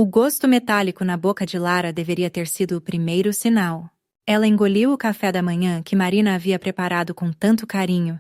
O gosto metálico na boca de Lara deveria ter sido o primeiro sinal. Ela engoliu o café da manhã que Marina havia preparado com tanto carinho,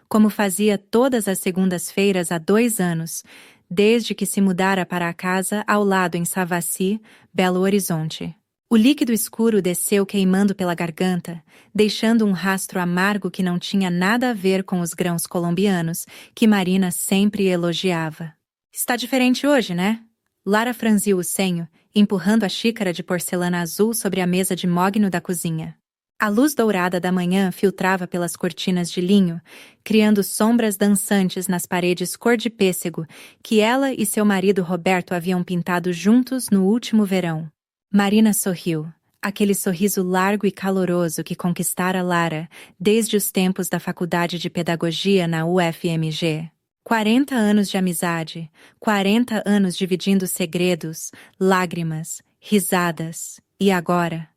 como fazia todas as segundas-feiras há 2 anos, desde que se mudara para a casa ao lado em Savassi, Belo Horizonte. O líquido escuro desceu queimando pela garganta, deixando um rastro amargo que não tinha nada a ver com os grãos colombianos, que Marina sempre elogiava. Está diferente hoje, né? Lara franziu o senho, empurrando a xícara de porcelana azul sobre a mesa de mogno da cozinha. A luz dourada da manhã filtrava pelas cortinas de linho, criando sombras dançantes nas paredes cor de pêssego que ela e seu marido Roberto haviam pintado juntos no último verão. Marina sorriu, aquele sorriso largo e caloroso que conquistara Lara desde os tempos da faculdade de pedagogia na UFMG. 40 anos de amizade, 40 anos dividindo segredos, lágrimas, risadas, e agora?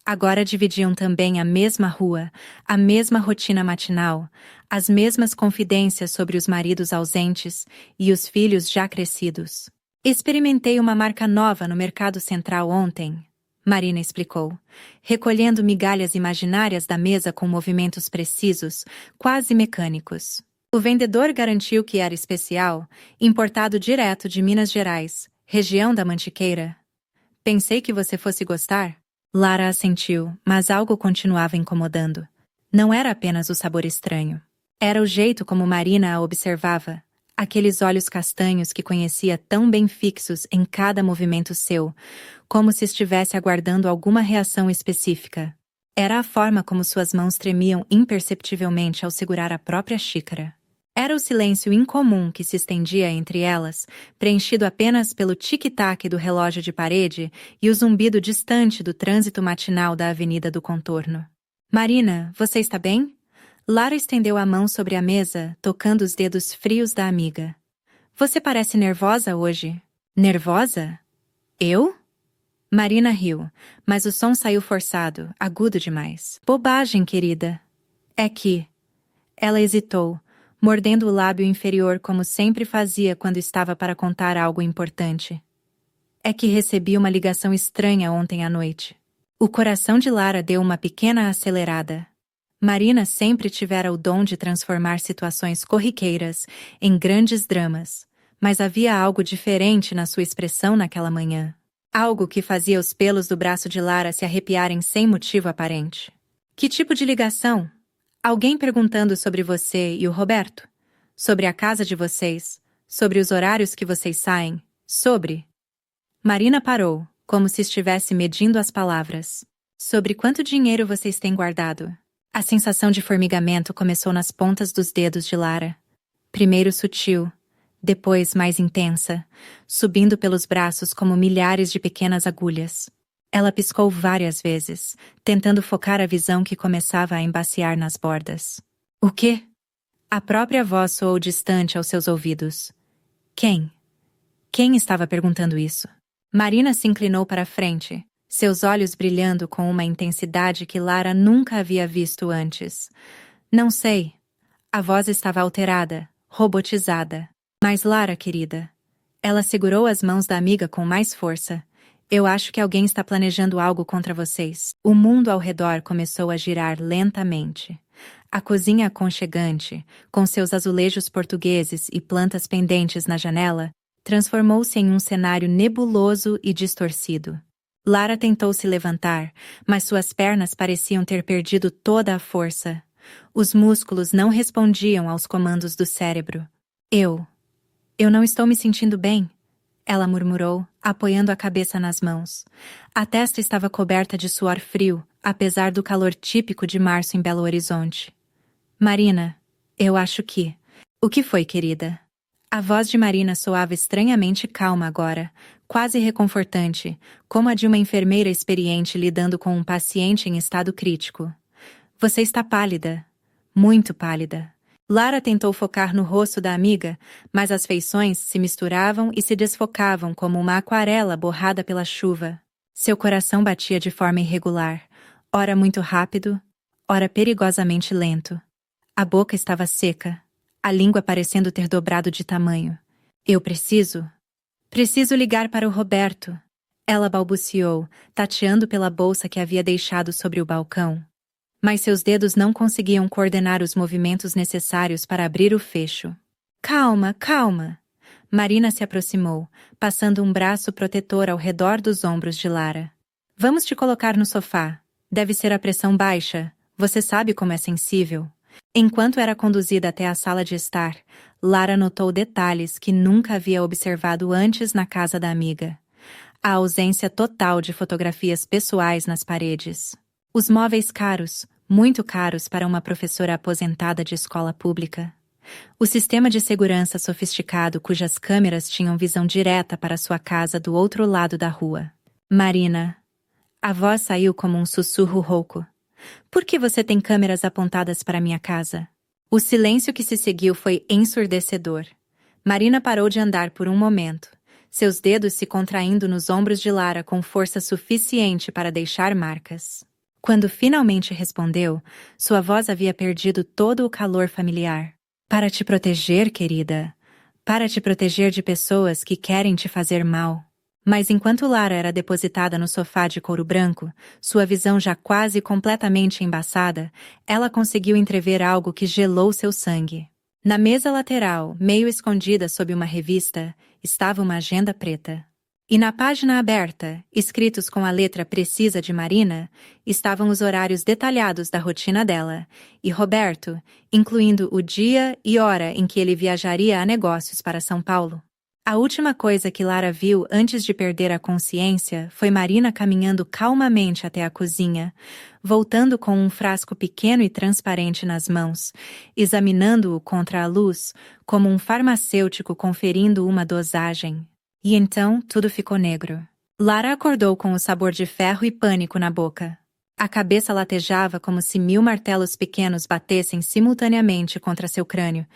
Agora dividiam também a mesma rua, a mesma rotina matinal, as mesmas confidências sobre os maridos ausentes e os filhos já crescidos. Experimentei uma marca nova no Mercado Central ontem, Marina explicou, recolhendo migalhas imaginárias da mesa com movimentos precisos, quase mecânicos. O vendedor garantiu que era especial, importado direto de Minas Gerais, região da Mantiqueira. Pensei que você fosse gostar. Lara assentiu, mas algo continuava incomodando. Não era apenas o sabor estranho. Era o jeito como Marina a observava, aqueles olhos castanhos que conhecia tão bem fixos em cada movimento seu, como se estivesse aguardando alguma reação específica. Era a forma como suas mãos tremiam imperceptivelmente ao segurar a própria xícara. Era o silêncio incomum que se estendia entre elas, preenchido apenas pelo tic-tac do relógio de parede e o zumbido distante do trânsito matinal da Avenida do Contorno. Marina, você está bem? Lara estendeu a mão sobre a mesa, tocando os dedos frios da amiga. Você parece nervosa hoje. Nervosa? Eu? Marina riu, mas o som saiu forçado, agudo demais. Bobagem, querida. É que... Ela hesitou, mordendo o lábio inferior como sempre fazia quando estava para contar algo importante. É que recebi uma ligação estranha ontem à noite. O coração de Lara deu uma pequena acelerada. Marina sempre tivera o dom de transformar situações corriqueiras em grandes dramas, mas havia algo diferente na sua expressão naquela manhã. Algo que fazia os pelos do braço de Lara se arrepiarem sem motivo aparente. Que tipo de ligação? Alguém perguntando sobre você e o Roberto? Sobre a casa de vocês? Sobre os horários que vocês saem? Sobre... Marina parou, como se estivesse medindo as palavras. Sobre quanto dinheiro vocês têm guardado? A sensação de formigamento começou nas pontas dos dedos de Lara. Primeiro sutil, depois mais intensa, subindo pelos braços como milhares de pequenas agulhas. Ela piscou várias vezes, tentando focar a visão que começava a embaciar nas bordas. O quê? A própria voz soou distante aos seus ouvidos. Quem? Quem estava perguntando isso? Marina se inclinou para a frente, seus olhos brilhando com uma intensidade que Lara nunca havia visto antes. Não sei. A voz estava alterada, robotizada. Mas Lara, querida. Ela segurou as mãos da amiga com mais força. Eu acho que alguém está planejando algo contra vocês. O mundo ao redor começou a girar lentamente. A cozinha aconchegante, com seus azulejos portugueses e plantas pendentes na janela, transformou-se em um cenário nebuloso e distorcido. Lara tentou se levantar, mas suas pernas pareciam ter perdido toda a força. Os músculos não respondiam aos comandos do cérebro. Eu não estou me sentindo bem, ela murmurou, apoiando a cabeça nas mãos. A testa estava coberta de suor frio, apesar do calor típico de março em Belo Horizonte. Marina, eu acho que... O que foi, querida? A voz de Marina soava estranhamente calma agora, quase reconfortante, como a de uma enfermeira experiente lidando com um paciente em estado crítico. Você está pálida. Muito pálida. Lara tentou focar no rosto da amiga, mas as feições se misturavam e se desfocavam como uma aquarela borrada pela chuva. Seu coração batia de forma irregular, ora muito rápido, ora perigosamente lento. A boca estava seca, a língua parecendo ter dobrado de tamanho. Eu preciso? Preciso ligar para o Roberto. Ela balbuciou, tateando pela bolsa que havia deixado sobre o balcão. Mas seus dedos não conseguiam coordenar os movimentos necessários para abrir o fecho. Calma, calma. Marina se aproximou, passando um braço protetor ao redor dos ombros de Lara. Vamos te colocar no sofá. Deve ser a pressão baixa. Você sabe como é sensível. Enquanto era conduzida até a sala de estar, Lara notou detalhes que nunca havia observado antes na casa da amiga. A ausência total de fotografias pessoais nas paredes. Os móveis caros, muito caros para uma professora aposentada de escola pública. O sistema de segurança sofisticado cujas câmeras tinham visão direta para sua casa do outro lado da rua. Marina. A voz saiu como um sussurro rouco. Por que você tem câmeras apontadas para minha casa? O silêncio que se seguiu foi ensurdecedor. Marina parou de andar por um momento, seus dedos se contraindo nos ombros de Lara com força suficiente para deixar marcas. Quando finalmente respondeu, sua voz havia perdido todo o calor familiar. Para te proteger, querida. Para te proteger de pessoas que querem te fazer mal. Mas enquanto Lara era depositada no sofá de couro branco, sua visão já quase completamente embaçada, ela conseguiu entrever algo que gelou seu sangue. Na mesa lateral, meio escondida sob uma revista, estava uma agenda preta. E na página aberta, escritos com a letra precisa de Marina, estavam os horários detalhados da rotina dela, e Roberto, incluindo o dia e hora em que ele viajaria a negócios para São Paulo. A última coisa que Lara viu antes de perder a consciência foi Marina caminhando calmamente até a cozinha, voltando com um frasco pequeno e transparente nas mãos, examinando-o contra a luz, como um farmacêutico conferindo uma dosagem. E então tudo ficou negro. Lara acordou com o sabor de ferro e pânico na boca. A cabeça latejava como se 1000 martelos pequenos batessem simultaneamente contra seu crânio,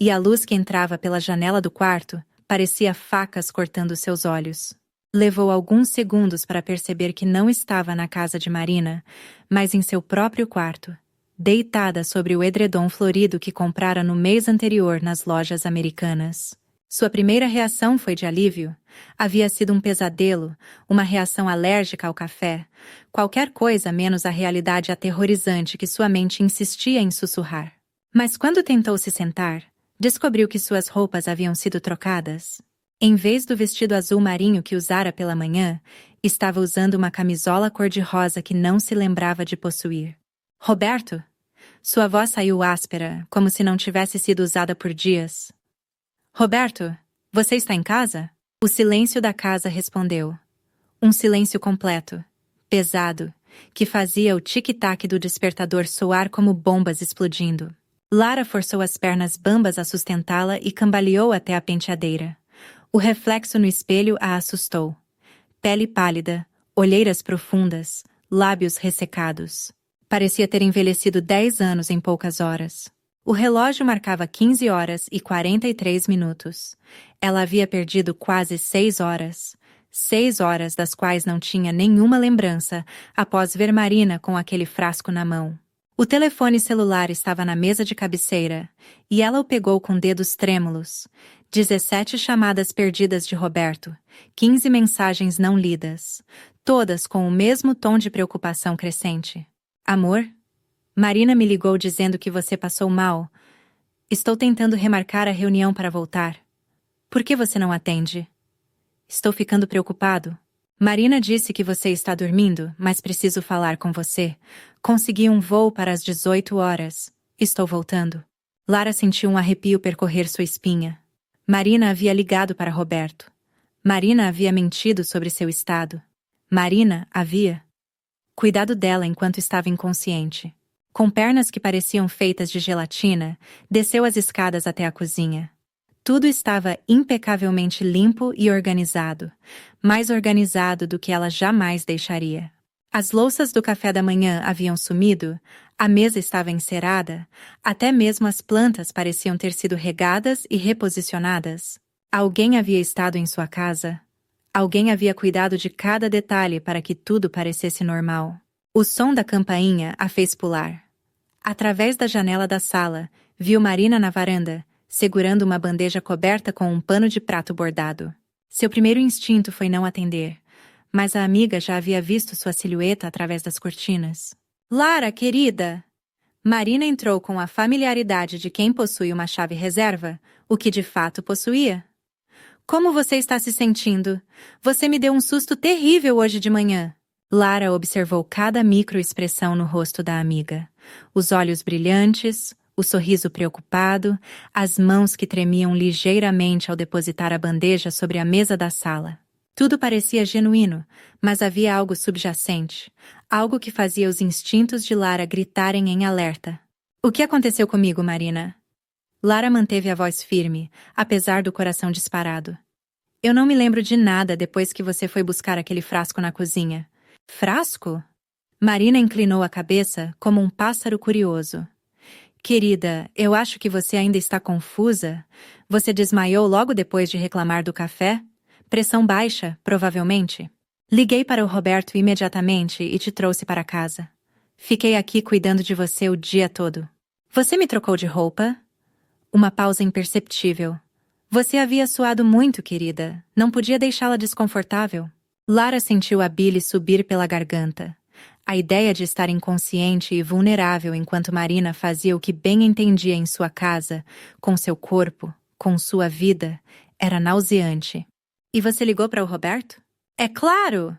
e a luz que entrava pela janela do quarto parecia facas cortando seus olhos. Levou alguns segundos para perceber que não estava na casa de Marina, mas em seu próprio quarto, deitada sobre o edredom florido que comprara no mês anterior nas lojas americanas. Sua primeira reação foi de alívio. Havia sido um pesadelo, uma reação alérgica ao café, qualquer coisa menos a realidade aterrorizante que sua mente insistia em sussurrar. Mas quando tentou se sentar, descobriu que suas roupas haviam sido trocadas. Em vez do vestido azul marinho que usara pela manhã, estava usando uma camisola cor-de-rosa que não se lembrava de possuir. Roberto? Sua voz saiu áspera, como se não tivesse sido usada por dias. Roberto, você está em casa? O silêncio da casa respondeu. Um silêncio completo, pesado, que fazia o tic-tac do despertador soar como bombas explodindo. Lara forçou as pernas bambas a sustentá-la e cambaleou até a penteadeira. O reflexo no espelho a assustou. Pele pálida, olheiras profundas, lábios ressecados. Parecia ter envelhecido 10 anos em poucas horas. O relógio marcava 15 horas e 43 minutos. Ela havia perdido quase 6 horas. 6 horas das quais não tinha nenhuma lembrança após ver Marina com aquele frasco na mão. O telefone celular estava na mesa de cabeceira, e ela o pegou com dedos trêmulos. 17 chamadas perdidas de Roberto, 15 mensagens não lidas, todas com o mesmo tom de preocupação crescente. Amor? Marina me ligou dizendo que você passou mal. Estou tentando remarcar a reunião para voltar. Por que você não atende? Estou ficando preocupado. Marina disse que você está dormindo, mas preciso falar com você. Consegui um voo para as 18 horas. Estou voltando. Lara sentiu um arrepio percorrer sua espinha. Marina havia ligado para Roberto. Marina havia mentido sobre seu estado. Marina havia cuidado dela enquanto estava inconsciente. Com pernas que pareciam feitas de gelatina, desceu as escadas até a cozinha. Tudo estava impecavelmente limpo e organizado, mais organizado do que ela jamais deixaria. As louças do café da manhã haviam sumido, a mesa estava encerada, até mesmo as plantas pareciam ter sido regadas e reposicionadas. Alguém havia estado em sua casa. Alguém havia cuidado de cada detalhe para que tudo parecesse normal. O som da campainha a fez pular. Através da janela da sala, viu Marina na varanda, segurando uma bandeja coberta com um pano de prato bordado. Seu primeiro instinto foi não atender, mas a amiga já havia visto sua silhueta através das cortinas. Lara, querida! Marina entrou com a familiaridade de quem possui uma chave reserva, o que de fato possuía. Como você está se sentindo? Você me deu um susto terrível hoje de manhã. Lara observou cada microexpressão no rosto da amiga. Os olhos brilhantes, o sorriso preocupado, as mãos que tremiam ligeiramente ao depositar a bandeja sobre a mesa da sala. Tudo parecia genuíno, mas havia algo subjacente, algo que fazia os instintos de Lara gritarem em alerta. O que aconteceu comigo, Marina? Lara manteve a voz firme, apesar do coração disparado. Eu não me lembro de nada depois que você foi buscar aquele frasco na cozinha. Frasco? Marina inclinou a cabeça como um pássaro curioso. Querida, eu acho que você ainda está confusa. Você desmaiou logo depois de reclamar do café? Pressão baixa, provavelmente. Liguei para o Roberto imediatamente e te trouxe para casa. Fiquei aqui cuidando de você o dia todo. Você me trocou de roupa? Uma pausa imperceptível. Você havia suado muito, querida. Não podia deixá-la desconfortável. Lara sentiu a bile subir pela garganta. A ideia de estar inconsciente e vulnerável enquanto Marina fazia o que bem entendia em sua casa, com seu corpo, com sua vida, era nauseante. E você ligou para o Roberto? É claro!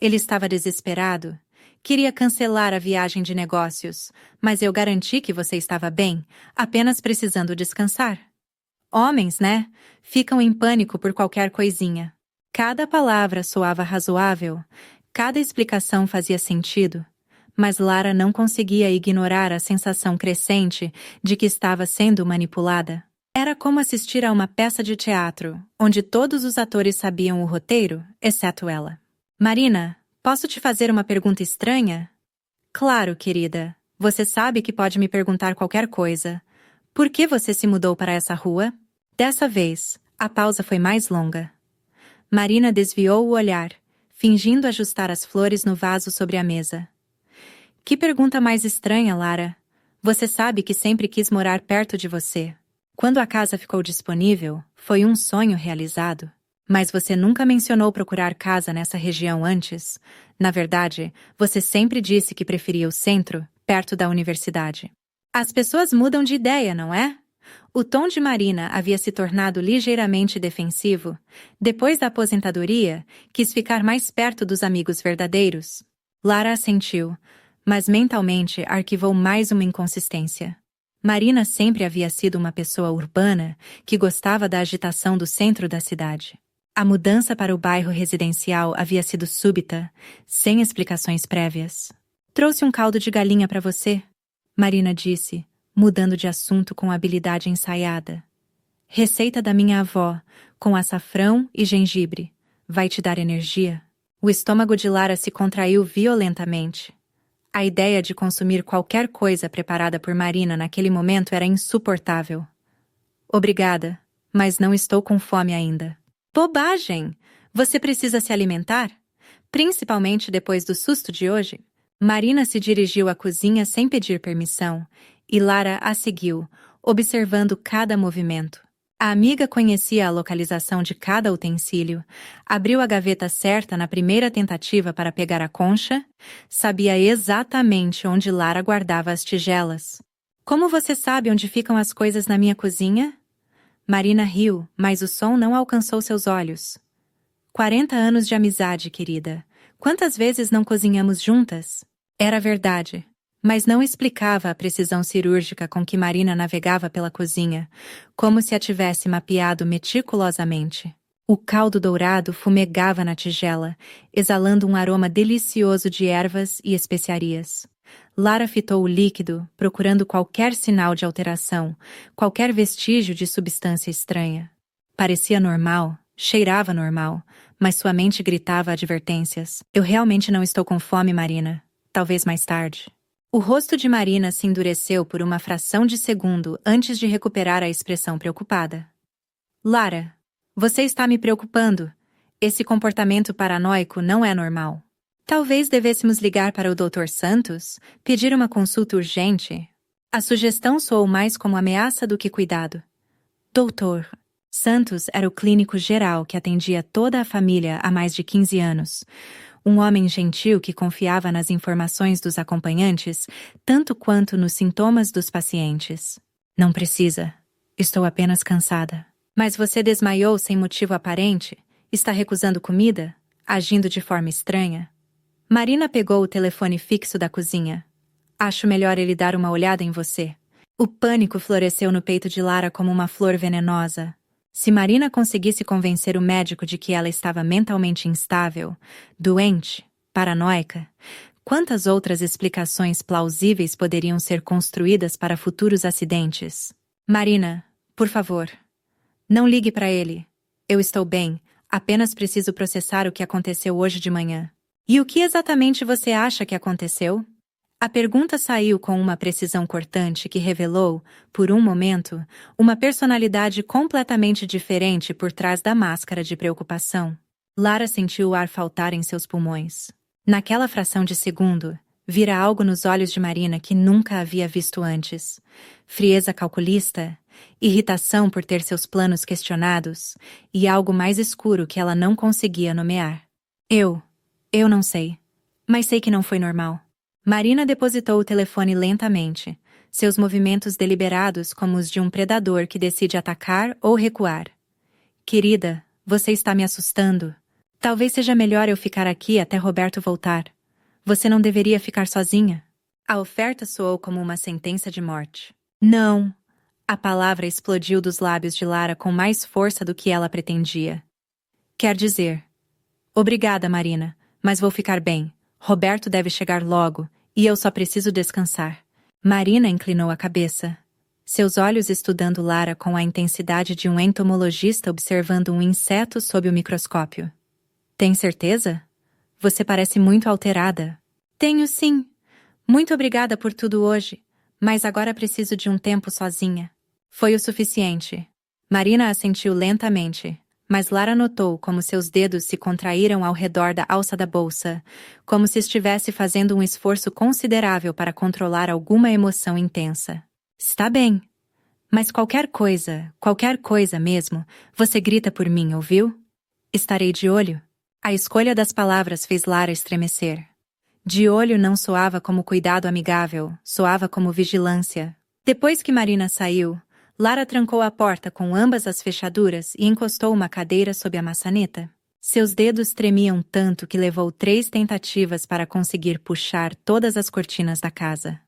Ele estava desesperado. Queria cancelar a viagem de negócios, mas eu garanti que você estava bem, apenas precisando descansar. Homens, né? Ficam em pânico por qualquer coisinha. Cada palavra soava razoável, cada explicação fazia sentido, mas Lara não conseguia ignorar a sensação crescente de que estava sendo manipulada. Era como assistir a uma peça de teatro, onde todos os atores sabiam o roteiro, exceto ela. Marina, posso te fazer uma pergunta estranha? Claro, querida. Você sabe que pode me perguntar qualquer coisa. Por que você se mudou para essa rua? Dessa vez, a pausa foi mais longa. Marina desviou o olhar, fingindo ajustar as flores no vaso sobre a mesa. Que pergunta mais estranha, Lara. Você sabe que sempre quis morar perto de você. Quando a casa ficou disponível, foi um sonho realizado. Mas você nunca mencionou procurar casa nessa região antes. Na verdade, você sempre disse que preferia o centro, perto da universidade. As pessoas mudam de ideia, não é? O tom de Marina havia se tornado ligeiramente defensivo. Depois da aposentadoria, quis ficar mais perto dos amigos verdadeiros. Lara assentiu, mas mentalmente arquivou mais uma inconsistência. Marina sempre havia sido uma pessoa urbana que gostava da agitação do centro da cidade. A mudança para o bairro residencial havia sido súbita, sem explicações prévias. Trouxe um caldo de galinha para você, Marina disse, mudando de assunto com habilidade ensaiada. Receita da minha avó, com açafrão e gengibre. Vai te dar energia? O estômago de Lara se contraiu violentamente. A ideia de consumir qualquer coisa preparada por Marina naquele momento era insuportável. Obrigada, mas não estou com fome ainda. Bobagem! Você precisa se alimentar? Principalmente depois do susto de hoje. Marina se dirigiu à cozinha sem pedir permissão, e Lara a seguiu, observando cada movimento. A amiga conhecia a localização de cada utensílio, abriu a gaveta certa na primeira tentativa para pegar a concha, sabia exatamente onde Lara guardava as tigelas. Como você sabe onde ficam as coisas na minha cozinha? Marina riu, mas o som não alcançou seus olhos. 40 anos de amizade, querida. Quantas vezes não cozinhamos juntas? Era verdade. Mas não explicava a precisão cirúrgica com que Marina navegava pela cozinha, como se a tivesse mapeado meticulosamente. O caldo dourado fumegava na tigela, exalando um aroma delicioso de ervas e especiarias. Lara fitou o líquido, procurando qualquer sinal de alteração, qualquer vestígio de substância estranha. Parecia normal, cheirava normal, mas sua mente gritava advertências. Eu realmente não estou com fome, Marina. Talvez mais tarde. O rosto de Marina se endureceu por uma fração de segundo antes de recuperar a expressão preocupada. Lara, você está me preocupando. Esse comportamento paranoico não é normal. Talvez devêssemos ligar para o Dr. Santos, pedir uma consulta urgente. A sugestão soou mais como ameaça do que cuidado. Doutor, Santos era o clínico geral que atendia toda a família há mais de 15 anos. Um homem gentil que confiava nas informações dos acompanhantes, tanto quanto nos sintomas dos pacientes. Não precisa. Estou apenas cansada. Mas você desmaiou sem motivo aparente? Está recusando comida? Agindo de forma estranha? Marina pegou o telefone fixo da cozinha. Acho melhor ele dar uma olhada em você. O pânico floresceu no peito de Lara como uma flor venenosa. Se Marina conseguisse convencer o médico de que ela estava mentalmente instável, doente, paranoica, quantas outras explicações plausíveis poderiam ser construídas para futuros acidentes? Marina, por favor, não ligue para ele. Eu estou bem, apenas preciso processar o que aconteceu hoje de manhã. E o que exatamente você acha que aconteceu? A pergunta saiu com uma precisão cortante que revelou, por um momento, uma personalidade completamente diferente por trás da máscara de preocupação. Lara sentiu o ar faltar em seus pulmões. Naquela fração de segundo, vira algo nos olhos de Marina que nunca havia visto antes. Frieza calculista, irritação por ter seus planos questionados, e algo mais escuro que ela não conseguia nomear. Eu não sei. Mas sei que não foi normal. Marina depositou o telefone lentamente, seus movimentos deliberados como os de um predador que decide atacar ou recuar. Querida, você está me assustando. Talvez seja melhor eu ficar aqui até Roberto voltar. Você não deveria ficar sozinha. A oferta soou como uma sentença de morte. Não. A palavra explodiu dos lábios de Lara com mais força do que ela pretendia. Quer dizer... Obrigada, Marina, mas vou ficar bem. Roberto deve chegar logo, e eu só preciso descansar. Marina inclinou a cabeça, seus olhos estudando Lara com a intensidade de um entomologista observando um inseto sob o microscópio. Tem certeza? Você parece muito alterada. Tenho sim. Muito obrigada por tudo hoje, mas agora preciso de um tempo sozinha. Foi o suficiente. Marina assentiu lentamente. Mas Lara notou como seus dedos se contraíram ao redor da alça da bolsa, como se estivesse fazendo um esforço considerável para controlar alguma emoção intensa. Está bem. Mas qualquer coisa mesmo, você grita por mim, ouviu? Estarei de olho. A escolha das palavras fez Lara estremecer. De olho não soava como cuidado amigável, soava como vigilância. Depois que Marina saiu, Lara trancou a porta com ambas as fechaduras e encostou uma cadeira sob a maçaneta. Seus dedos tremiam tanto que levou 3 tentativas para conseguir puxar todas as cortinas da casa.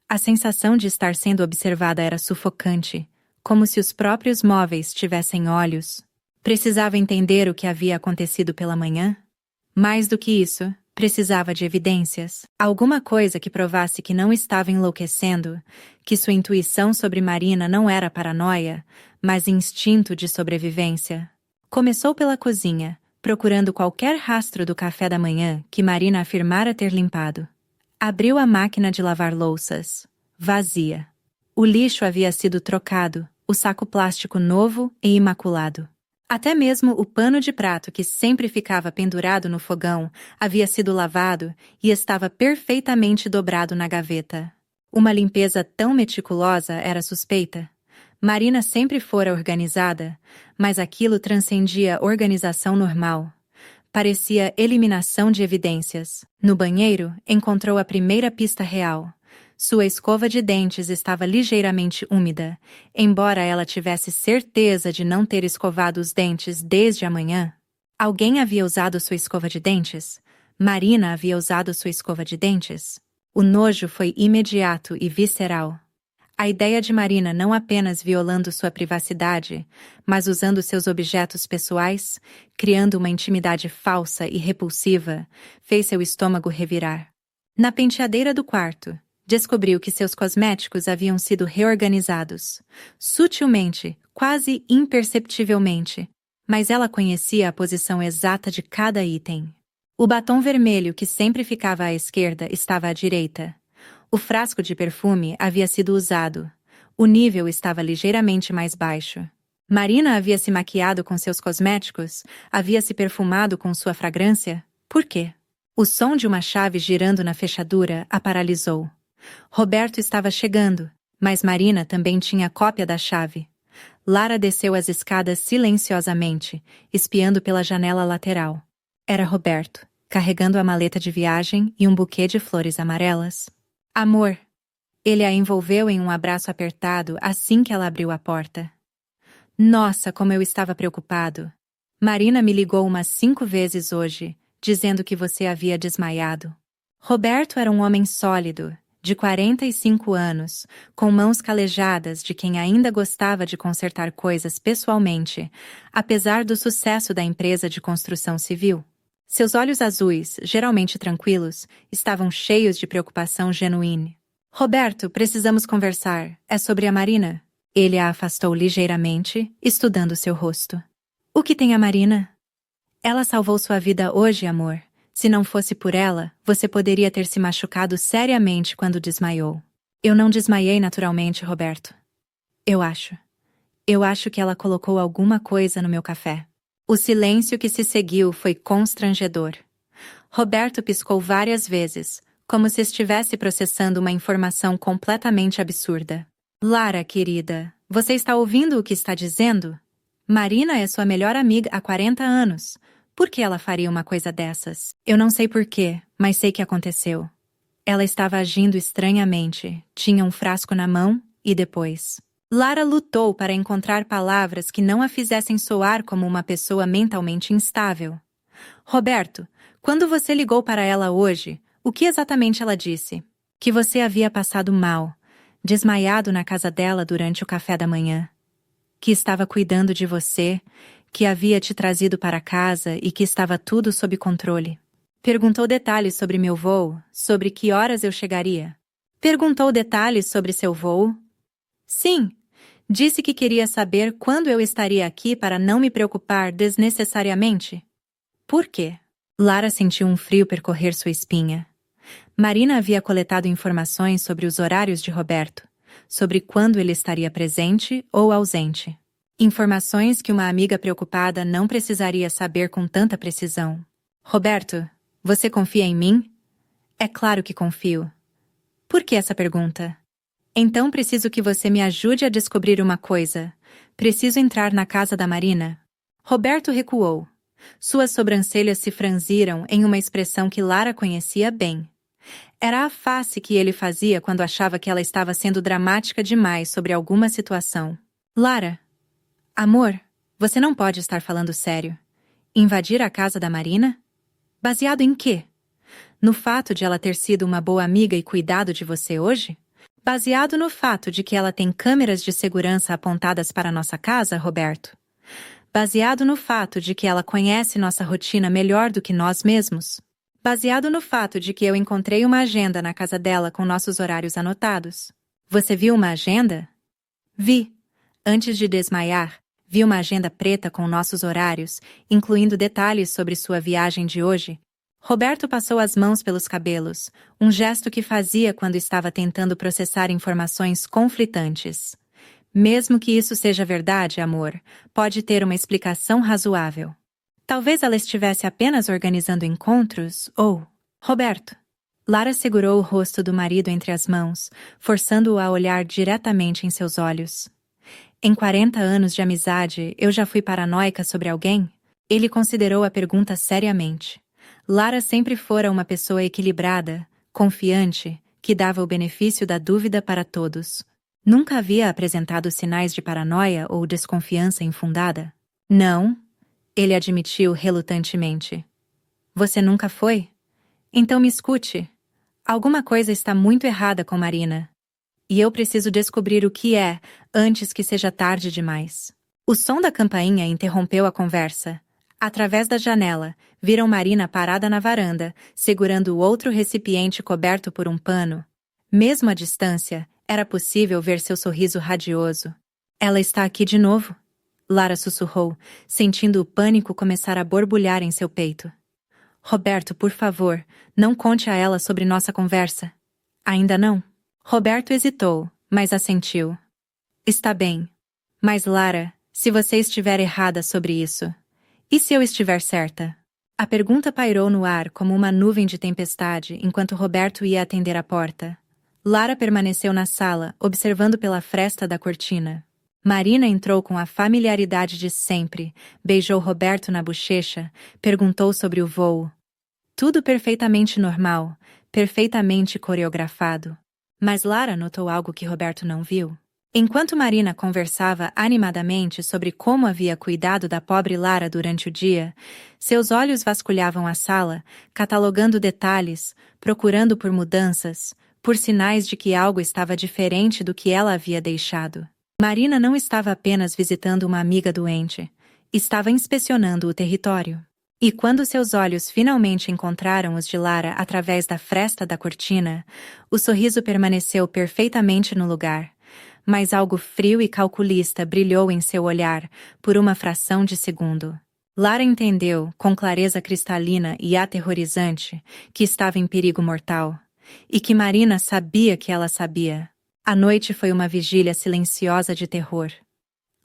A sensação de estar sendo observada era sufocante, como se os próprios móveis tivessem olhos. Precisava entender o que havia acontecido pela manhã? Mais do que isso, precisava de evidências. Alguma coisa que provasse que não estava enlouquecendo, que sua intuição sobre Marina não era paranoia, mas instinto de sobrevivência. Começou pela cozinha, procurando qualquer rastro do café da manhã que Marina afirmara ter limpado. Abriu a máquina de lavar louças. Vazia. O lixo havia sido trocado, o saco plástico novo e imaculado. Até mesmo o pano de prato que sempre ficava pendurado no fogão havia sido lavado e estava perfeitamente dobrado na gaveta. Uma limpeza tão meticulosa era suspeita. Marina sempre fora organizada, mas aquilo transcendia organização normal. Parecia eliminação de evidências. No banheiro, encontrou a primeira pista real. Sua escova de dentes estava ligeiramente úmida, embora ela tivesse certeza de não ter escovado os dentes desde a manhã. Alguém havia usado sua escova de dentes? Marina havia usado sua escova de dentes? O nojo foi imediato e visceral. A ideia de Marina não apenas violando sua privacidade, mas usando seus objetos pessoais, criando uma intimidade falsa e repulsiva, fez seu estômago revirar. Na penteadeira do quarto, descobriu que seus cosméticos haviam sido reorganizados, sutilmente, quase imperceptivelmente, mas ela conhecia a posição exata de cada item. O batom vermelho que sempre ficava à esquerda estava à direita. O frasco de perfume havia sido usado. O nível estava ligeiramente mais baixo. Marina havia se maquiado com seus cosméticos? Havia se perfumado com sua fragrância? Por quê? O som de uma chave girando na fechadura a paralisou. Roberto estava chegando, mas Marina também tinha cópia da chave. Lara desceu as escadas silenciosamente, espiando pela janela lateral. Era Roberto, carregando a maleta de viagem e um buquê de flores amarelas. Amor! Ele a envolveu em um abraço apertado assim que ela abriu a porta. Nossa, como eu estava preocupado! Marina me ligou umas 5 vezes hoje, dizendo que você havia desmaiado. Roberto era um homem sólido, de 45 anos, com mãos calejadas de quem ainda gostava de consertar coisas pessoalmente, apesar do sucesso da empresa de construção civil. Seus olhos azuis, geralmente tranquilos, estavam cheios de preocupação genuína. Roberto, precisamos conversar. É sobre a Marina. Ele a afastou ligeiramente, estudando seu rosto. O que tem a Marina? Ela salvou sua vida hoje, amor. Se não fosse por ela, você poderia ter se machucado seriamente quando desmaiou. Eu não desmaiei naturalmente, Roberto. Eu acho. Eu acho que ela colocou alguma coisa no meu café. O silêncio que se seguiu foi constrangedor. Roberto piscou várias vezes, como se estivesse processando uma informação completamente absurda. Lara, querida, você está ouvindo o que está dizendo? Marina é sua melhor amiga há 40 anos. Por que ela faria uma coisa dessas? Eu não sei porquê, mas sei que aconteceu. Ela estava agindo estranhamente, tinha um frasco na mão e depois. Lara lutou para encontrar palavras que não a fizessem soar como uma pessoa mentalmente instável. Roberto, quando você ligou para ela hoje, o que exatamente ela disse? Que você havia passado mal, desmaiado na casa dela durante o café da manhã. Que estava cuidando de você, que havia te trazido para casa e que estava tudo sob controle. Perguntou detalhes sobre meu voo, sobre que horas eu chegaria. Perguntou detalhes sobre seu voo? Sim. Disse que queria saber quando eu estaria aqui para não me preocupar desnecessariamente. Por quê? Lara sentiu um frio percorrer sua espinha. Marina havia coletado informações sobre os horários de Roberto, sobre quando ele estaria presente ou ausente. Informações que uma amiga preocupada não precisaria saber com tanta precisão. Roberto, você confia em mim? É claro que confio. Por que essa pergunta? Então preciso que você me ajude a descobrir uma coisa. Preciso entrar na casa da Marina. Roberto recuou. Suas sobrancelhas se franziram em uma expressão que Lara conhecia bem. Era a face que ele fazia quando achava que ela estava sendo dramática demais sobre alguma situação. Lara. Amor, você não pode estar falando sério. Invadir a casa da Marina? Baseado em quê? No fato de ela ter sido uma boa amiga e cuidado de você hoje? Baseado no fato de que ela tem câmeras de segurança apontadas para nossa casa, Roberto? Baseado no fato de que ela conhece nossa rotina melhor do que nós mesmos? Baseado no fato de que eu encontrei uma agenda na casa dela com nossos horários anotados? Você viu uma agenda? Vi. Antes de desmaiar, vi uma agenda preta com nossos horários, incluindo detalhes sobre sua viagem de hoje. Roberto passou as mãos pelos cabelos, um gesto que fazia quando estava tentando processar informações conflitantes. Mesmo que isso seja verdade, amor, pode ter uma explicação razoável. Talvez ela estivesse apenas organizando encontros, ou... Roberto. Lara segurou o rosto do marido entre as mãos, forçando-o a olhar diretamente em seus olhos. Em 40 anos de amizade, eu já fui paranoica sobre alguém? Ele considerou a pergunta seriamente. Lara sempre fora uma pessoa equilibrada, confiante, que dava o benefício da dúvida para todos. Nunca havia apresentado sinais de paranoia ou desconfiança infundada. Não, ele admitiu relutantemente. Você nunca foi? Então me escute. Alguma coisa está muito errada com Marina. E eu preciso descobrir o que é, antes que seja tarde demais. O som da campainha interrompeu a conversa. Através da janela, viram Marina parada na varanda, segurando o outro recipiente coberto por um pano. Mesmo à distância, era possível ver seu sorriso radioso. Ela está aqui de novo? Lara sussurrou, sentindo o pânico começar a borbulhar em seu peito. Roberto, por favor, não conte a ela sobre nossa conversa. Ainda não? Roberto hesitou, mas assentiu. Está bem. Mas Lara, se você estiver errada sobre isso... E se eu estiver certa? A pergunta pairou no ar como uma nuvem de tempestade enquanto Roberto ia atender a porta. Lara permaneceu na sala, observando pela fresta da cortina. Marina entrou com a familiaridade de sempre, beijou Roberto na bochecha, perguntou sobre o voo. Tudo perfeitamente normal, perfeitamente coreografado. Mas Lara notou algo que Roberto não viu. Enquanto Marina conversava animadamente sobre como havia cuidado da pobre Lara durante o dia, seus olhos vasculhavam a sala, catalogando detalhes, procurando por mudanças, por sinais de que algo estava diferente do que ela havia deixado. Marina não estava apenas visitando uma amiga doente, estava inspecionando o território. E quando seus olhos finalmente encontraram os de Lara através da fresta da cortina, o sorriso permaneceu perfeitamente no lugar. Mas algo frio e calculista brilhou em seu olhar, por uma fração de segundo. Lara entendeu, com clareza cristalina e aterrorizante, que estava em perigo mortal. E que Marina sabia que ela sabia. A noite foi uma vigília silenciosa de terror.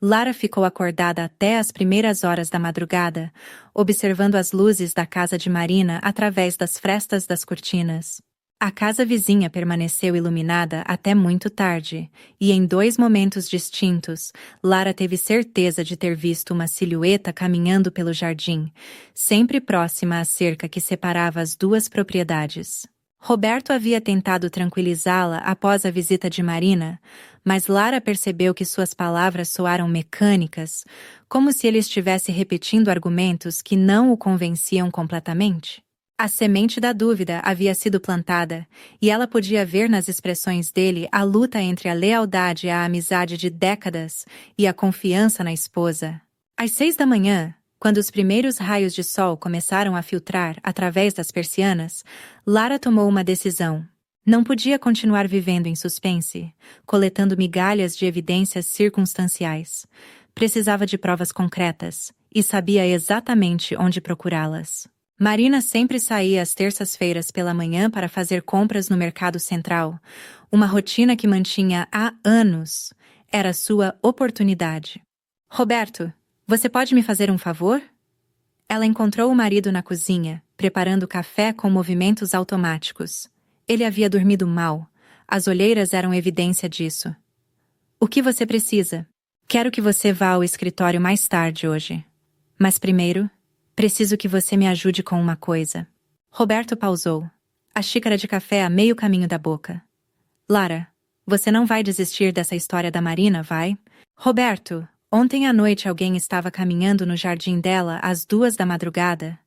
Lara ficou acordada até as primeiras horas da madrugada, observando as luzes da casa de Marina através das frestas das cortinas. A casa vizinha permaneceu iluminada até muito tarde, e em 2 momentos distintos, Lara teve certeza de ter visto uma silhueta caminhando pelo jardim, sempre próxima à cerca que separava as 2 propriedades. Roberto havia tentado tranquilizá-la após a visita de Marina, mas Lara percebeu que suas palavras soaram mecânicas, como se ele estivesse repetindo argumentos que não o convenciam completamente. A semente da dúvida havia sido plantada, e ela podia ver nas expressões dele a luta entre a lealdade à amizade de décadas e a confiança na esposa. Às 6 da manhã, quando os primeiros raios de sol começaram a filtrar através das persianas, Lara tomou uma decisão. Não podia continuar vivendo em suspense, coletando migalhas de evidências circunstanciais. Precisava de provas concretas, e sabia exatamente onde procurá-las. Marina sempre saía às terças-feiras pela manhã para fazer compras no Mercado Central, uma rotina que mantinha há anos. Era sua oportunidade. Roberto, você pode me fazer um favor? Ela encontrou o marido na cozinha, preparando café com movimentos automáticos. Ele havia dormido mal. As olheiras eram evidência disso. O que você precisa? Quero que você vá ao escritório mais tarde hoje. Mas primeiro, preciso que você me ajude com uma coisa. Roberto pausou, a xícara de café a meio caminho da boca. Lara, você não vai desistir dessa história da Marina, vai? Roberto, ontem à noite alguém estava caminhando no jardim dela às 2 da madrugada.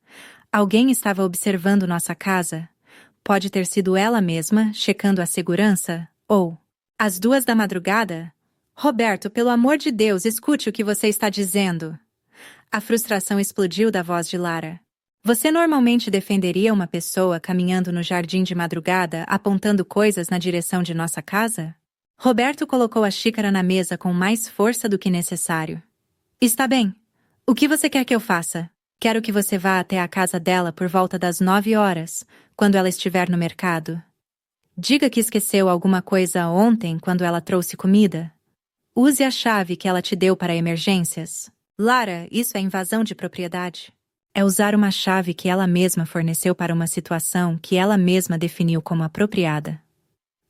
Alguém estava observando nossa casa. Pode ter sido ela mesma, checando a segurança, ou... Às 2 da madrugada? Roberto, pelo amor de Deus, escute o que você está dizendo. A frustração explodiu da voz de Lara. Você normalmente defenderia uma pessoa caminhando no jardim de madrugada, apontando coisas na direção de nossa casa? Roberto colocou a xícara na mesa com mais força do que necessário. Está bem. O que você quer que eu faça? Quero que você vá até a casa dela por volta das 9 horas, quando ela estiver no mercado. Diga que esqueceu alguma coisa ontem quando ela trouxe comida. Use a chave que ela te deu para emergências. Lara, isso é invasão de propriedade. É usar uma chave que ela mesma forneceu para uma situação que ela mesma definiu como apropriada.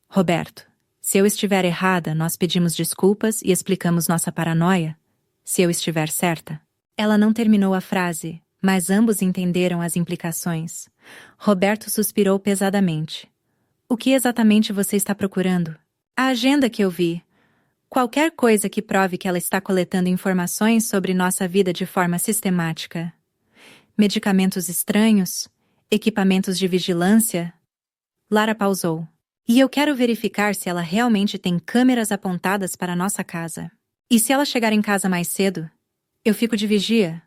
Roberto, se eu estiver errada, nós pedimos desculpas e explicamos nossa paranoia. Se eu estiver certa. Ela não terminou a frase, mas ambos entenderam as implicações. Roberto suspirou pesadamente. O que exatamente você está procurando? A agenda que eu vi. Qualquer coisa que prove que ela está coletando informações sobre nossa vida de forma sistemática. Medicamentos estranhos? Equipamentos de vigilância? Lara pausou. E eu quero verificar se ela realmente tem câmeras apontadas para nossa casa. E se ela chegar em casa mais cedo? Eu fico de vigia.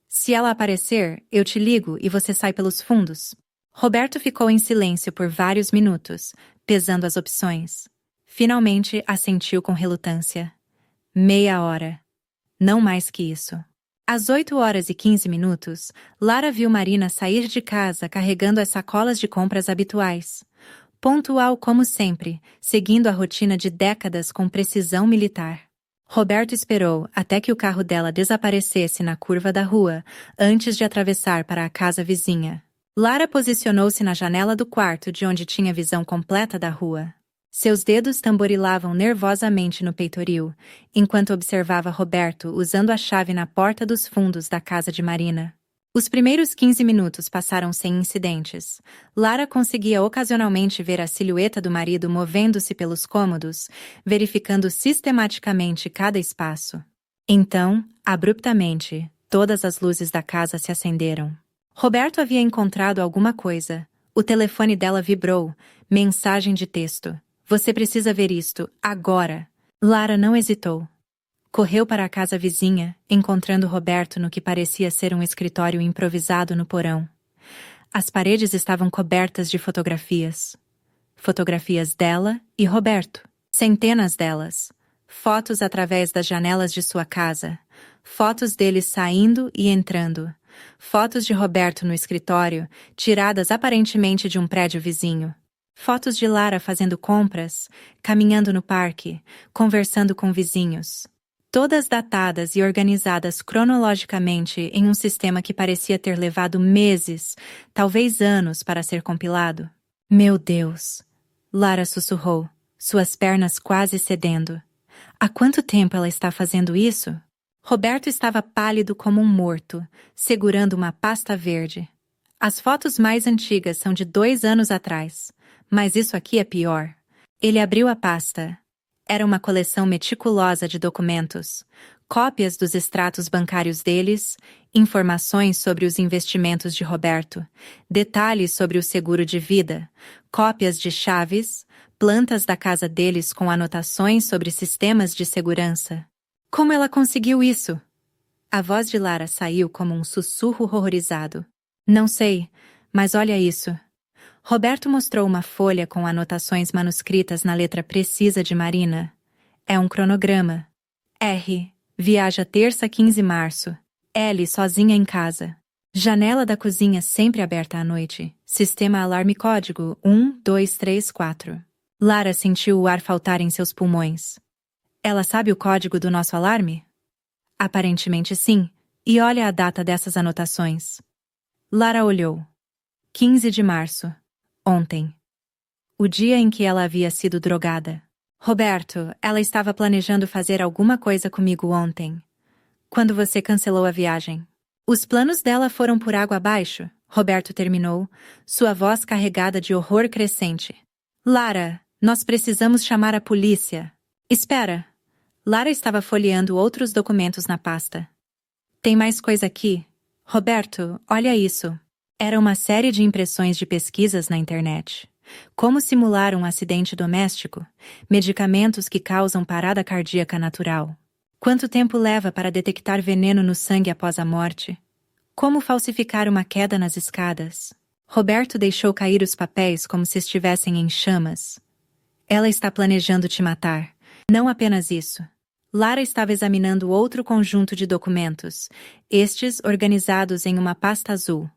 Se ela aparecer, eu te ligo e você sai pelos fundos. Roberto ficou em silêncio por vários minutos, pesando as opções. Finalmente, assentiu com relutância. Meia hora. Não mais que isso. Às 8h15, Lara viu Marina sair de casa carregando as sacolas de compras habituais. Pontual como sempre, seguindo a rotina de décadas com precisão militar. Roberto esperou até que o carro dela desaparecesse na curva da rua, antes de atravessar para a casa vizinha. Lara posicionou-se na janela do quarto de onde tinha visão completa da rua. Seus dedos tamborilavam nervosamente no peitoril, enquanto observava Roberto usando a chave na porta dos fundos da casa de Marina. Os primeiros 15 minutos passaram sem incidentes. Lara conseguia ocasionalmente ver a silhueta do marido movendo-se pelos cômodos, verificando sistematicamente cada espaço. Então, abruptamente, todas as luzes da casa se acenderam. Roberto havia encontrado alguma coisa. O telefone dela vibrou. Mensagem de texto. Você precisa ver isto, agora. Lara não hesitou. Correu para a casa vizinha, encontrando Roberto no que parecia ser um escritório improvisado no porão. As paredes estavam cobertas de fotografias. Fotografias dela e Roberto. Centenas delas. Fotos através das janelas de sua casa. Fotos deles saindo e entrando. Fotos de Roberto no escritório, tiradas aparentemente de um prédio vizinho. Fotos de Lara fazendo compras, caminhando no parque, conversando com vizinhos. Todas datadas e organizadas cronologicamente em um sistema que parecia ter levado meses, talvez anos, para ser compilado. Meu Deus! Lara sussurrou, suas pernas quase cedendo. Há quanto tempo ela está fazendo isso? Roberto estava pálido como um morto, segurando uma pasta verde. As fotos mais antigas são de 2 anos atrás. Mas isso aqui é pior. Ele abriu a pasta. Era uma coleção meticulosa de documentos, cópias dos extratos bancários deles, informações sobre os investimentos de Roberto, detalhes sobre o seguro de vida, cópias de chaves, plantas da casa deles com anotações sobre sistemas de segurança. Como ela conseguiu isso? A voz de Lara saiu como um sussurro horrorizado. Não sei, mas olha isso. Roberto mostrou uma folha com anotações manuscritas na letra precisa de Marina. É um cronograma. R. Viaja terça 15 março. L. Sozinha em casa. Janela da cozinha sempre aberta à noite. Sistema alarme código 1, 2, 3, 4. Lara sentiu o ar faltar em seus pulmões. Ela sabe o código do nosso alarme? Aparentemente sim. E olha a data dessas anotações. Lara olhou. 15 de março. Ontem. O dia em que ela havia sido drogada. Roberto, ela estava planejando fazer alguma coisa comigo ontem. Quando você cancelou a viagem. Os planos dela foram por água abaixo, Roberto terminou, sua voz carregada de horror crescente. Lara, nós precisamos chamar a polícia. Espera. Lara estava folheando outros documentos na pasta. Tem mais coisa aqui. Roberto, olha isso. Era uma série de impressões de pesquisas na internet. Como simular um acidente doméstico, medicamentos que causam parada cardíaca natural. Quanto tempo leva para detectar veneno no sangue após a morte? Como falsificar uma queda nas escadas? Roberto deixou cair os papéis como se estivessem em chamas. Ela está planejando te matar. Não apenas isso. Lara estava examinando outro conjunto de documentos, estes organizados em uma pasta azul.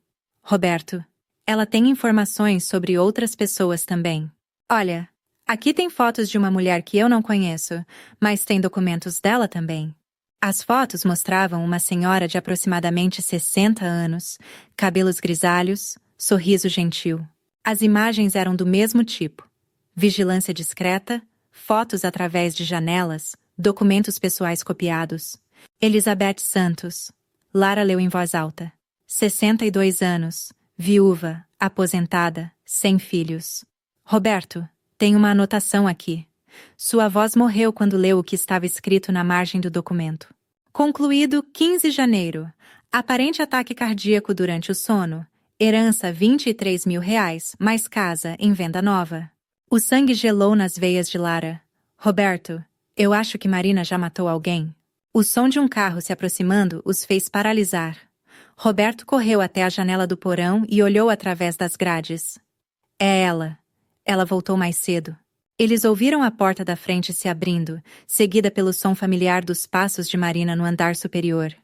Roberto, ela tem informações sobre outras pessoas também. Olha, aqui tem fotos de uma mulher que eu não conheço, mas tem documentos dela também. As fotos mostravam uma senhora de aproximadamente 60 anos, cabelos grisalhos, sorriso gentil. As imagens eram do mesmo tipo. Vigilância discreta, fotos através de janelas, documentos pessoais copiados. Elizabeth Santos. Lara leu em voz alta. 62 anos, viúva, aposentada, sem filhos. Roberto, tem uma anotação aqui. Sua voz morreu quando leu o que estava escrito na margem do documento. Concluído 15 de janeiro. Aparente ataque cardíaco durante o sono. Herança R$ 23.000, mais casa em venda nova. O sangue gelou nas veias de Lara. Roberto, eu acho que Marina já matou alguém. O som de um carro se aproximando os fez paralisar. Roberto correu até a janela do porão e olhou através das grades. É ela. Ela voltou mais cedo. Eles ouviram a porta da frente se abrindo, seguida pelo som familiar dos passos de Marina no andar superior.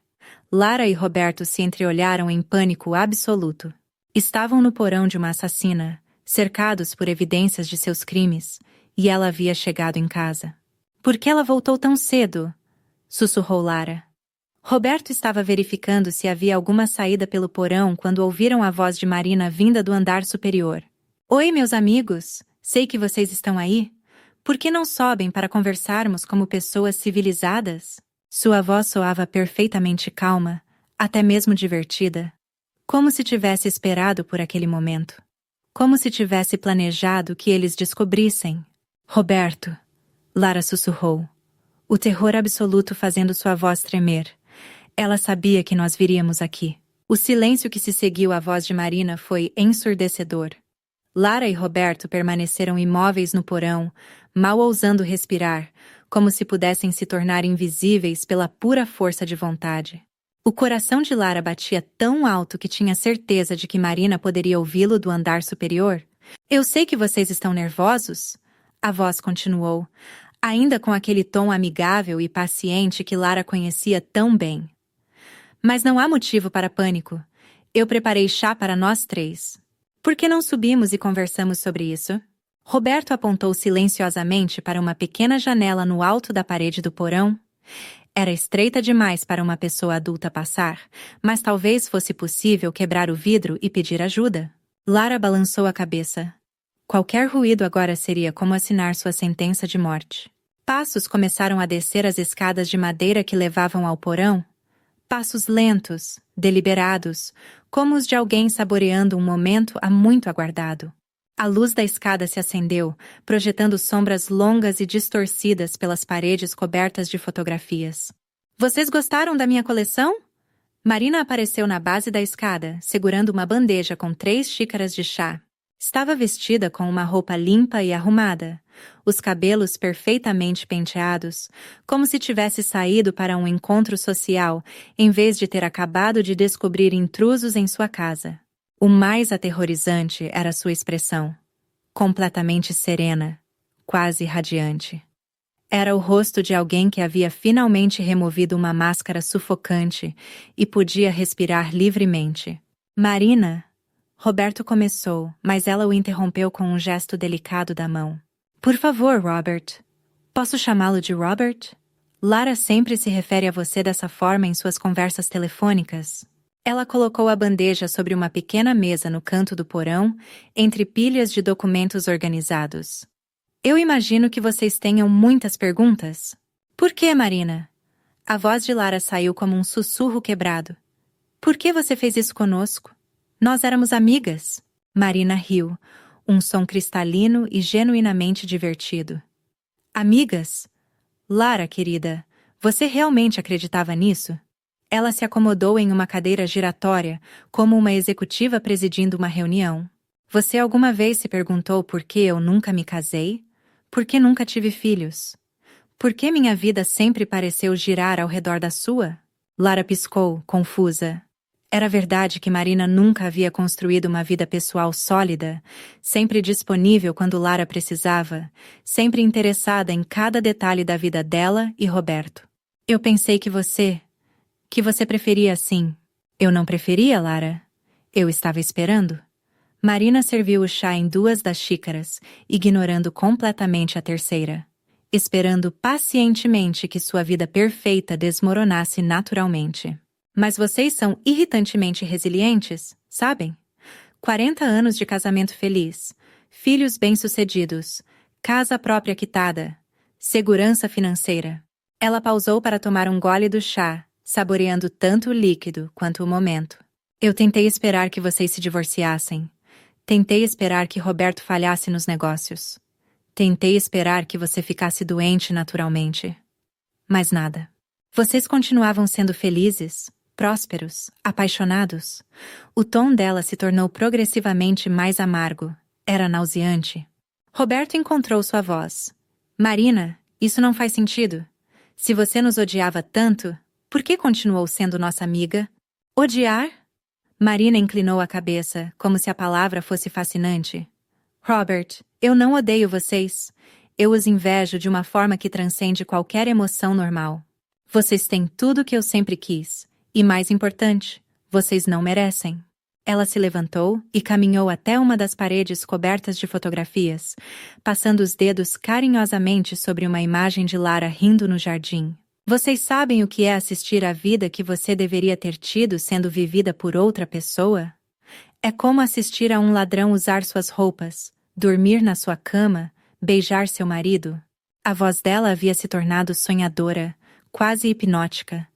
Lara e Roberto se entreolharam em pânico absoluto. Estavam no porão de uma assassina, cercados por evidências de seus crimes, e ela havia chegado em casa. Por que ela voltou tão cedo? Sussurrou Lara. Roberto estava verificando se havia alguma saída pelo porão quando ouviram a voz de Marina vinda do andar superior. Oi, meus amigos! Sei que vocês estão aí. Por que não sobem para conversarmos como pessoas civilizadas? Sua voz soava perfeitamente calma, até mesmo divertida. Como se tivesse esperado por aquele momento. Como se tivesse planejado que eles descobrissem. Roberto. Lara sussurrou. O terror absoluto fazendo sua voz tremer. Ela sabia que nós viríamos aqui. O silêncio que se seguiu à voz de Marina foi ensurdecedor. Lara e Roberto permaneceram imóveis no porão, mal ousando respirar, como se pudessem se tornar invisíveis pela pura força de vontade. O coração de Lara batia tão alto que tinha certeza de que Marina poderia ouvi-lo do andar superior. Eu sei que vocês estão nervosos, a voz continuou, ainda com aquele tom amigável e paciente que Lara conhecia tão bem. Mas não há motivo para pânico. Eu preparei chá para nós três. Por que não subimos e conversamos sobre isso? Roberto apontou silenciosamente para uma pequena janela no alto da parede do porão. Era estreita demais para uma pessoa adulta passar, mas talvez fosse possível quebrar o vidro e pedir ajuda. Lara balançou a cabeça. Qualquer ruído agora seria como assinar sua sentença de morte. Passos começaram a descer as escadas de madeira que levavam ao porão. Passos lentos, deliberados, como os de alguém saboreando um momento há muito aguardado. A luz da escada se acendeu, projetando sombras longas e distorcidas pelas paredes cobertas de fotografias. Vocês gostaram da minha coleção? Marina apareceu na base da escada, segurando uma bandeja com 3 xícaras de chá. Estava vestida com uma roupa limpa e arrumada, os cabelos perfeitamente penteados, como se tivesse saído para um encontro social, em vez de ter acabado de descobrir intrusos em sua casa. O mais aterrorizante era sua expressão, completamente serena, quase radiante. Era o rosto de alguém que havia finalmente removido uma máscara sufocante e podia respirar livremente. Marina, Roberto começou, mas ela o interrompeu com um gesto delicado da mão. Por favor, Robert. Posso chamá-lo de Robert? Lara sempre se refere a você dessa forma em suas conversas telefônicas. Ela colocou a bandeja sobre uma pequena mesa no canto do porão, entre pilhas de documentos organizados. Eu imagino que vocês tenham muitas perguntas. Por que, Marina? A voz de Lara saiu como um sussurro quebrado. Por que você fez isso conosco? Nós éramos amigas. Marina riu, um som cristalino e genuinamente divertido. Amigas? Lara, querida, você realmente acreditava nisso? Ela se acomodou em uma cadeira giratória, como uma executiva presidindo uma reunião. Você alguma vez se perguntou por que eu nunca me casei? Por que nunca tive filhos? Por que minha vida sempre pareceu girar ao redor da sua? Lara piscou, confusa. Era verdade que Marina nunca havia construído uma vida pessoal sólida, sempre disponível quando Lara precisava, sempre interessada em cada detalhe da vida dela e Roberto. Eu pensei que você preferia assim. Eu não preferia, Lara. Eu estava esperando. Marina serviu o chá em 2 das xícaras, ignorando completamente a terceira. Esperando pacientemente que sua vida perfeita desmoronasse naturalmente. Mas vocês são irritantemente resilientes, sabem? 40 anos de casamento feliz, filhos bem-sucedidos, casa própria quitada, segurança financeira. Ela pausou para tomar um gole do chá, saboreando tanto o líquido quanto o momento. Eu tentei esperar que vocês se divorciassem. Tentei esperar que Roberto falhasse nos negócios. Tentei esperar que você ficasse doente naturalmente. Mas nada. Vocês continuavam sendo felizes, prósperos, apaixonados. O tom dela se tornou progressivamente mais amargo. Era nauseante. Roberto encontrou sua voz. Marina, isso não faz sentido. Se você nos odiava tanto, por que continuou sendo nossa amiga? Odiar? Marina inclinou a cabeça, como se a palavra fosse fascinante. Robert, eu não odeio vocês. Eu os invejo de uma forma que transcende qualquer emoção normal. Vocês têm tudo o que eu sempre quis. E mais importante, vocês não merecem. Ela se levantou e caminhou até uma das paredes cobertas de fotografias, passando os dedos carinhosamente sobre uma imagem de Lara rindo no jardim. Vocês sabem o que é assistir à vida que você deveria ter tido sendo vivida por outra pessoa? É como assistir a um ladrão usar suas roupas, dormir na sua cama, Beijar seu marido? A voz dela havia se tornado sonhadora, quase hipnótica.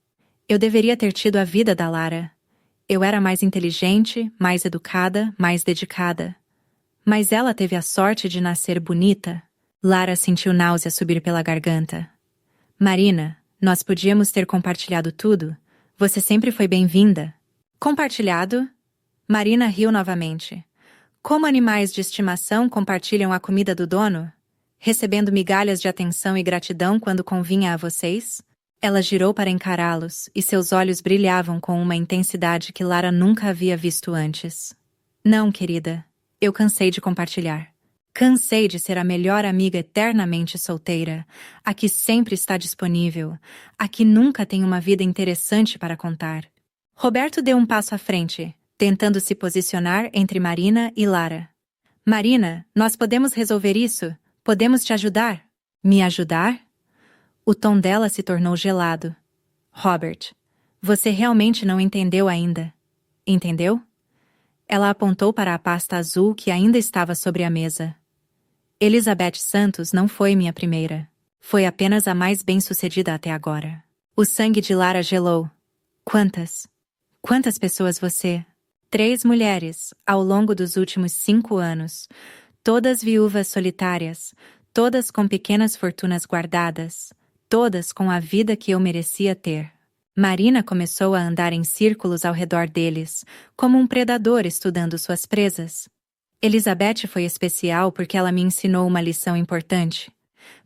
Eu deveria ter tido a vida da Lara. Eu era mais inteligente, mais educada, mais dedicada. Mas ela teve a sorte de nascer bonita. Lara sentiu náusea subir pela garganta. Marina, nós podíamos ter compartilhado tudo. Você sempre foi bem-vinda. Compartilhado? Marina riu novamente. Como animais de estimação compartilham a comida do dono? Recebendo migalhas de atenção e gratidão quando convinha a vocês? Ela girou para encará-los, e seus olhos brilhavam com uma intensidade que Lara nunca havia visto antes. Não, querida. Eu cansei de compartilhar. Cansei de ser a melhor amiga eternamente solteira, a que sempre está disponível, a que nunca tem uma vida interessante para contar. Roberto deu um passo à frente, tentando se posicionar entre Marina e Lara. Marina, nós podemos resolver isso? Podemos te ajudar? Me ajudar? O tom dela se tornou gelado. Robert, você realmente não entendeu ainda. Entendeu? Ela apontou para a pasta azul que ainda estava sobre a mesa. Elizabeth Santos não foi minha primeira. Foi apenas a mais bem-sucedida até agora. O sangue de Lara gelou. Quantas? Quantas pessoas você? 3 mulheres, ao longo dos últimos 5 anos. Todas viúvas solitárias, todas com pequenas fortunas guardadas, todas com a vida que eu merecia ter. Marina começou a andar em círculos ao redor deles, como um predador estudando suas presas. Elizabeth foi especial porque ela me ensinou uma lição importante.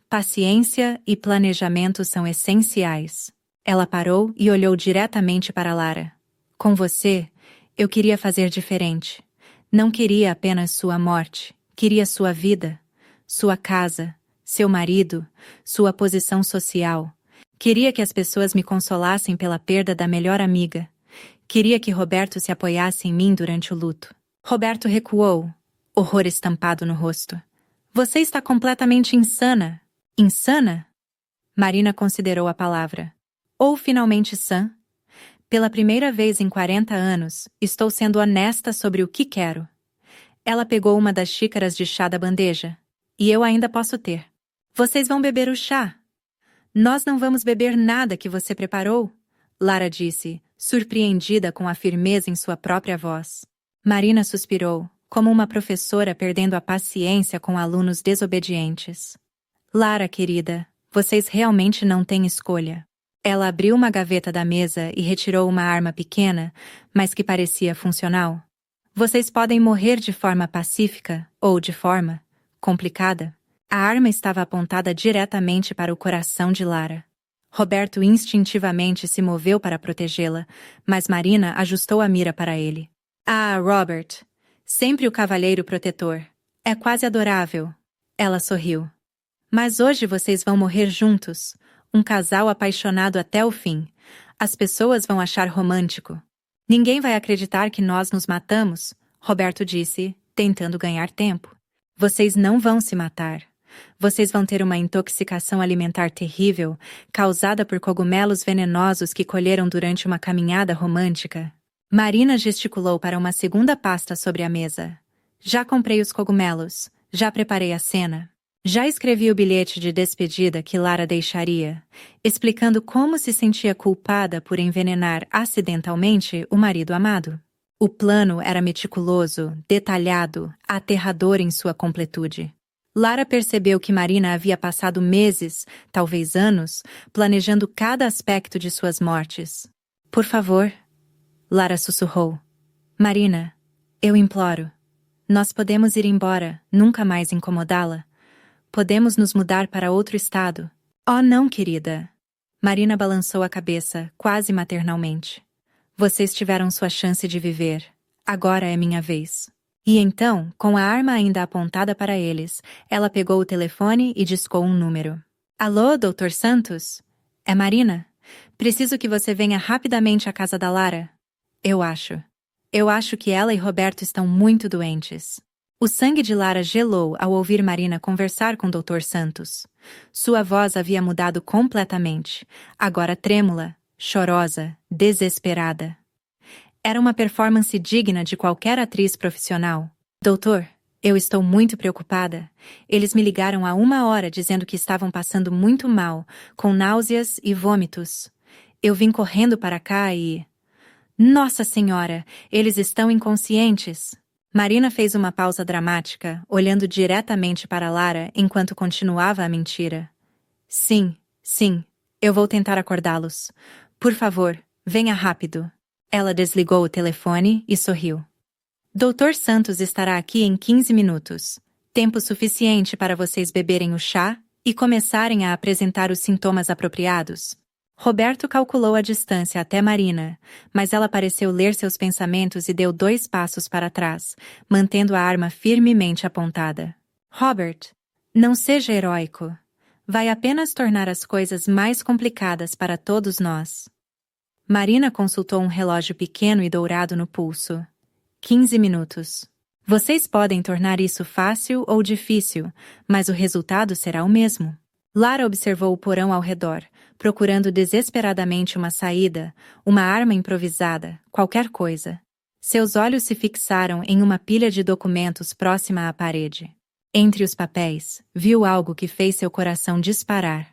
Paciência e planejamento são essenciais. Ela parou e olhou diretamente para Lara. Com você, eu queria fazer diferente. Não queria apenas sua morte. Queria sua vida, sua casa, seu marido, sua posição social. Queria que as pessoas me consolassem pela perda da melhor amiga. Queria que Roberto se apoiasse em mim durante o luto. Roberto recuou, horror estampado no rosto. Você está completamente insana. Insana? Marina considerou a palavra. Ou finalmente sã? Pela primeira vez em 40 anos, estou sendo honesta sobre o que quero. Ela pegou uma das xícaras de chá da bandeja. E eu ainda posso ter. Vocês vão beber o chá? Nós não vamos beber nada que você preparou? Lara disse, surpreendida com a firmeza em sua própria voz. Marina suspirou, como uma professora perdendo a paciência com alunos desobedientes. Lara, querida, vocês realmente não têm escolha. Ela abriu uma gaveta da mesa e retirou uma arma pequena, mas que parecia funcional. Vocês podem morrer de forma pacífica ou de forma complicada. A arma estava apontada diretamente para o coração de Lara. Roberto instintivamente se moveu para protegê-la, mas Marina ajustou a mira para ele. Ah, Robert! Sempre o cavalheiro protetor. É quase adorável. Ela sorriu. Mas hoje vocês vão morrer juntos, um casal apaixonado até o fim. As pessoas vão achar romântico. Ninguém vai acreditar que nós nos matamos, Roberto disse, tentando ganhar tempo. Vocês não vão se matar. Vocês vão ter uma intoxicação alimentar terrível, causada por cogumelos venenosos que colheram durante uma caminhada romântica. Marina gesticulou para uma segunda pasta sobre a mesa. Já comprei os cogumelos. Já preparei a cena. Já escrevi o bilhete de despedida que Lara deixaria, explicando como se sentia culpada por envenenar acidentalmente o marido amado. O plano era meticuloso, detalhado, aterrador em sua completude. Lara percebeu que Marina havia passado meses, talvez anos, planejando cada aspecto de suas mortes. Por favor, Lara sussurrou. Marina, eu imploro. Nós podemos ir embora, nunca mais incomodá-la. Podemos nos mudar para outro estado. Oh, não, querida. Marina balançou a cabeça, quase maternalmente. Vocês tiveram sua chance de viver. Agora é minha vez. E então, com a arma ainda apontada para eles, ela pegou o telefone e discou um número. Alô, Dr. Santos? É Marina? Preciso que você venha rapidamente à casa da Lara. Eu acho que ela e Roberto estão muito doentes. O sangue de Lara gelou ao ouvir Marina conversar com Dr. Santos. Sua voz havia mudado completamente, agora trêmula, chorosa, desesperada. Era uma performance digna de qualquer atriz profissional. Doutor, Eu estou muito preocupada. Eles me ligaram há 1 hora dizendo que estavam passando muito mal, com náuseas e vômitos. Eu vim correndo para cá e... Nossa Senhora, eles estão inconscientes. Marina fez uma pausa dramática, olhando diretamente para Lara enquanto continuava a mentira. Sim, eu vou tentar acordá-los. Por favor, venha rápido. Ela desligou o telefone e sorriu. Dr. Santos estará aqui em 15 minutos. Tempo suficiente para vocês beberem o chá e começarem a apresentar os sintomas apropriados. Roberto calculou a distância até Marina, mas ela pareceu ler seus pensamentos e deu 2 passos para trás, mantendo a arma firmemente apontada. Robert, não seja heróico. Vai apenas tornar as coisas mais complicadas para todos nós. Marina consultou um relógio pequeno e dourado no pulso. 15 minutos. Vocês podem tornar isso fácil ou difícil, mas o resultado será o mesmo. Lara observou o porão ao redor, procurando desesperadamente uma saída, uma arma improvisada, qualquer coisa. Seus olhos se fixaram em uma pilha de documentos próxima à parede. Entre os papéis, viu algo que fez seu coração disparar.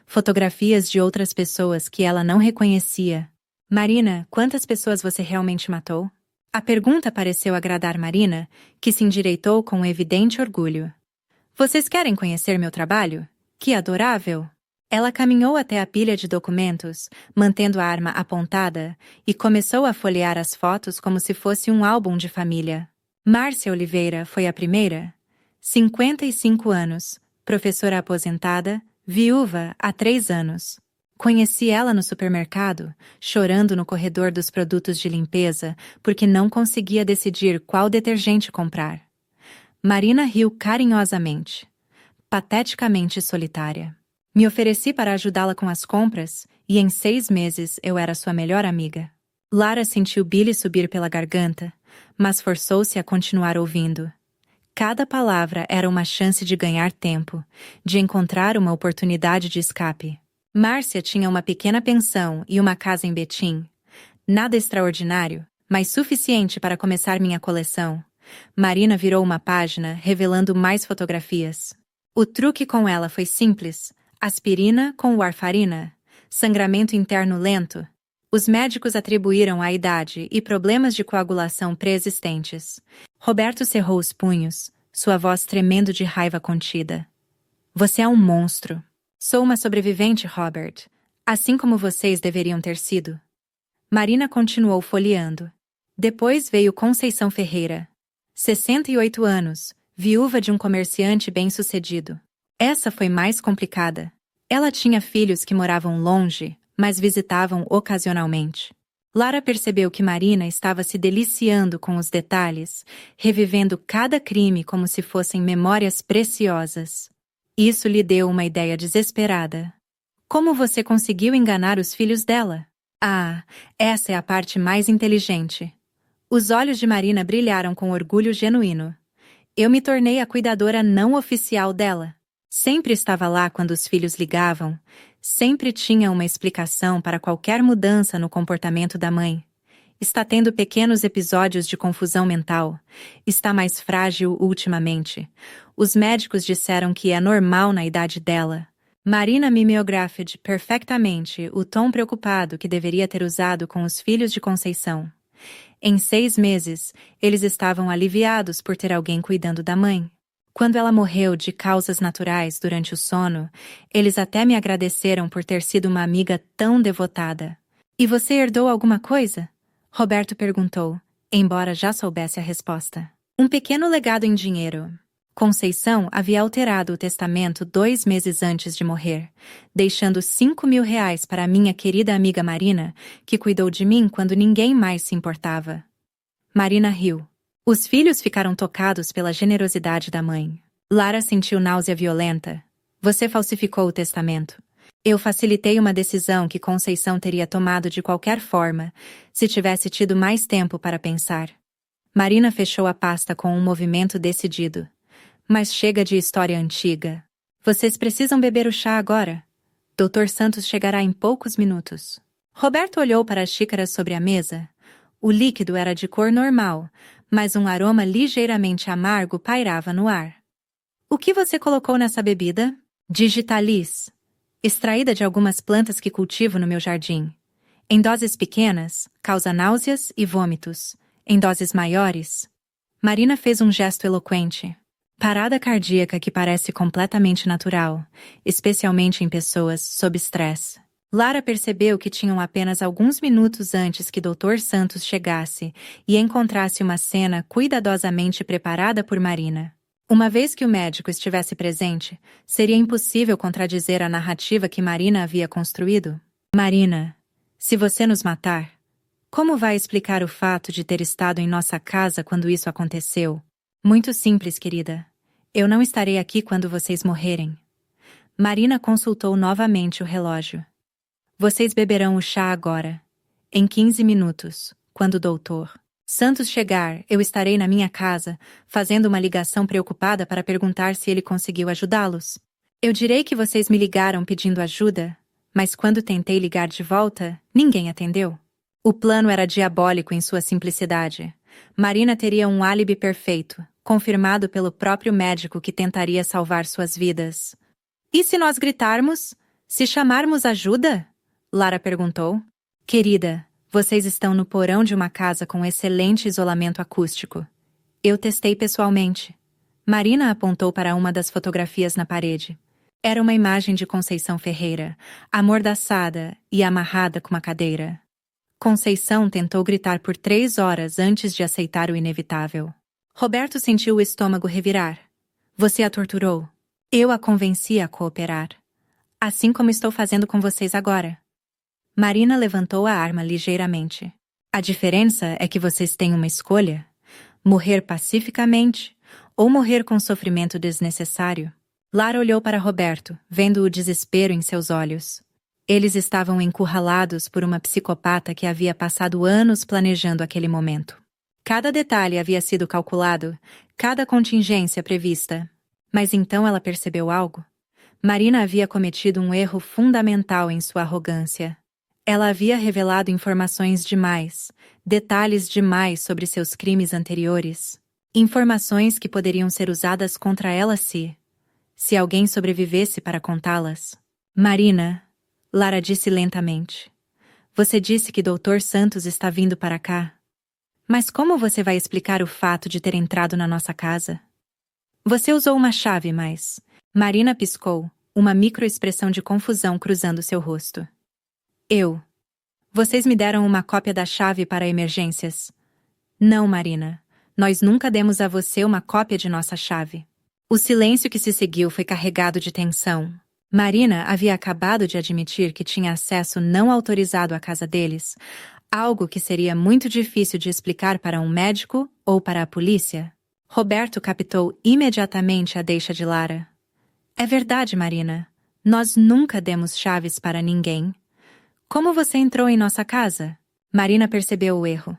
Fotografias de outras pessoas que ela não reconhecia. Marina, quantas pessoas você realmente matou? A pergunta pareceu agradar Marina, que se endireitou com evidente orgulho. Vocês querem conhecer meu trabalho? Que adorável! Ela caminhou até a pilha de documentos, mantendo a arma apontada, e começou a folhear as fotos como se fosse um álbum de família. Márcia Oliveira foi a primeira. 55 anos, professora aposentada, viúva há 3 anos. Conheci ela no supermercado, chorando no corredor dos produtos de limpeza, porque não conseguia decidir qual detergente comprar. Marina riu carinhosamente. Pateticamente solitária. Me ofereci para ajudá-la com as compras, e em 6 meses eu era sua melhor amiga. Lara sentiu Billy subir pela garganta, mas forçou-se a continuar ouvindo. Cada palavra era uma chance de ganhar tempo, de encontrar uma oportunidade de escape. Márcia tinha uma pequena pensão e uma casa em Betim. Nada extraordinário, mas suficiente para começar minha coleção. Marina virou uma página, revelando mais fotografias. O truque com ela foi simples. Aspirina com warfarina. Sangramento interno lento. Os médicos atribuíram à idade e problemas de coagulação pré-existentes. Roberto cerrou os punhos, sua voz tremendo de raiva contida. Você é um monstro. Sou uma sobrevivente, Robert. Assim como vocês deveriam ter sido. Marina continuou folheando. Depois veio Conceição Ferreira. 68 anos, viúva de um comerciante bem-sucedido. Essa foi mais complicada. Ela tinha filhos que moravam longe, mas visitavam ocasionalmente. Lara percebeu que Marina estava se deliciando com os detalhes, revivendo cada crime como se fossem memórias preciosas. Isso lhe deu uma ideia desesperada. Como você conseguiu enganar os filhos dela? Ah, essa é a parte mais inteligente. Os olhos de Marina brilharam com orgulho genuíno. Eu me tornei a cuidadora não oficial dela. Sempre estava lá quando os filhos ligavam. Sempre tinha uma explicação para qualquer mudança no comportamento da mãe. Está tendo pequenos episódios de confusão mental. Está mais frágil ultimamente. Os médicos disseram que é normal na idade dela. Marina mimeografou perfeitamente o tom preocupado que deveria ter usado com os filhos de Conceição. Em 6 meses, eles estavam aliviados por ter alguém cuidando da mãe. Quando ela morreu de causas naturais durante o sono, eles até me agradeceram por ter sido uma amiga tão devotada. E você herdou alguma coisa? Roberto perguntou, embora já soubesse a resposta. Um pequeno legado em dinheiro. Conceição havia alterado o testamento 2 meses antes de morrer, deixando 5.000 reais para a minha querida amiga Marina, que cuidou de mim quando ninguém mais se importava. Marina riu. Os filhos ficaram tocados pela generosidade da mãe. Lara sentiu náusea violenta. Você falsificou o testamento. Eu facilitei uma decisão que Conceição teria tomado de qualquer forma, se tivesse tido mais tempo para pensar. Marina fechou a pasta com um movimento decidido. Mas chega de história antiga. Vocês precisam beber o chá agora. Dr. Santos chegará em poucos minutos. Roberto olhou para as xícaras sobre a mesa. O líquido era de cor normal, mas um aroma ligeiramente amargo pairava no ar. O que você colocou nessa bebida? Digitalis, extraída de algumas plantas que cultivo no meu jardim. Em doses pequenas, causa náuseas e vômitos. Em doses maiores... Marina fez um gesto eloquente. Parada cardíaca que parece completamente natural, especialmente em pessoas sob estresse. Lara percebeu que tinham apenas alguns minutos antes que Dr. Santos chegasse e encontrasse uma cena cuidadosamente preparada por Marina. Uma vez que o médico estivesse presente, seria impossível contradizer a narrativa que Marina havia construído. Marina, se você nos matar, como vai explicar o fato de ter estado em nossa casa quando isso aconteceu? Muito simples, querida. Eu não estarei aqui quando vocês morrerem. Marina consultou novamente o relógio. Vocês beberão o chá agora. Em 15 minutos, quando o doutor Santos chegar, eu estarei na minha casa, fazendo uma ligação preocupada para perguntar se ele conseguiu ajudá-los. Eu direi que vocês me ligaram pedindo ajuda, mas quando tentei ligar de volta, ninguém atendeu. O plano era diabólico em sua simplicidade. Marina teria um álibi perfeito, confirmado pelo próprio médico que tentaria salvar suas vidas. E se nós gritarmos? Se chamarmos ajuda? Lara perguntou. Querida, vocês estão no porão de uma casa com excelente isolamento acústico. Eu testei pessoalmente. Marina apontou para uma das fotografias na parede. Era uma imagem de Conceição Ferreira, amordaçada e amarrada com uma cadeira. Conceição tentou gritar por 3 horas antes de aceitar o inevitável. Roberto sentiu o estômago revirar. Você a torturou. Eu a convenci a cooperar. Assim como estou fazendo com vocês agora. Marina levantou a arma ligeiramente. A diferença é que vocês têm uma escolha: morrer pacificamente ou morrer com sofrimento desnecessário. Lara olhou para Roberto, vendo o desespero em seus olhos. Eles estavam encurralados por uma psicopata que havia passado anos planejando aquele momento. Cada detalhe havia sido calculado, cada contingência prevista. Mas então ela percebeu algo. Marina havia cometido um erro fundamental em sua arrogância. Ela havia revelado informações demais, detalhes demais sobre seus crimes anteriores. Informações que poderiam ser usadas contra ela se alguém sobrevivesse para contá-las. Marina, Lara disse lentamente. Você disse que Dr. Santos está vindo para cá. Mas como você vai explicar o fato de ter entrado na nossa casa? Você usou uma chave, mas... Marina piscou, uma microexpressão de confusão cruzando seu rosto. Vocês me deram uma cópia da chave para emergências. Não, Marina. Nós nunca demos a você uma cópia de nossa chave. O silêncio que se seguiu foi carregado de tensão. Marina havia acabado de admitir que tinha acesso não autorizado à casa deles, algo que seria muito difícil de explicar para um médico ou para a polícia. Roberto captou imediatamente a deixa de Lara. É verdade, Marina. Nós nunca demos chaves para ninguém. Como você entrou em nossa casa? Marina percebeu o erro.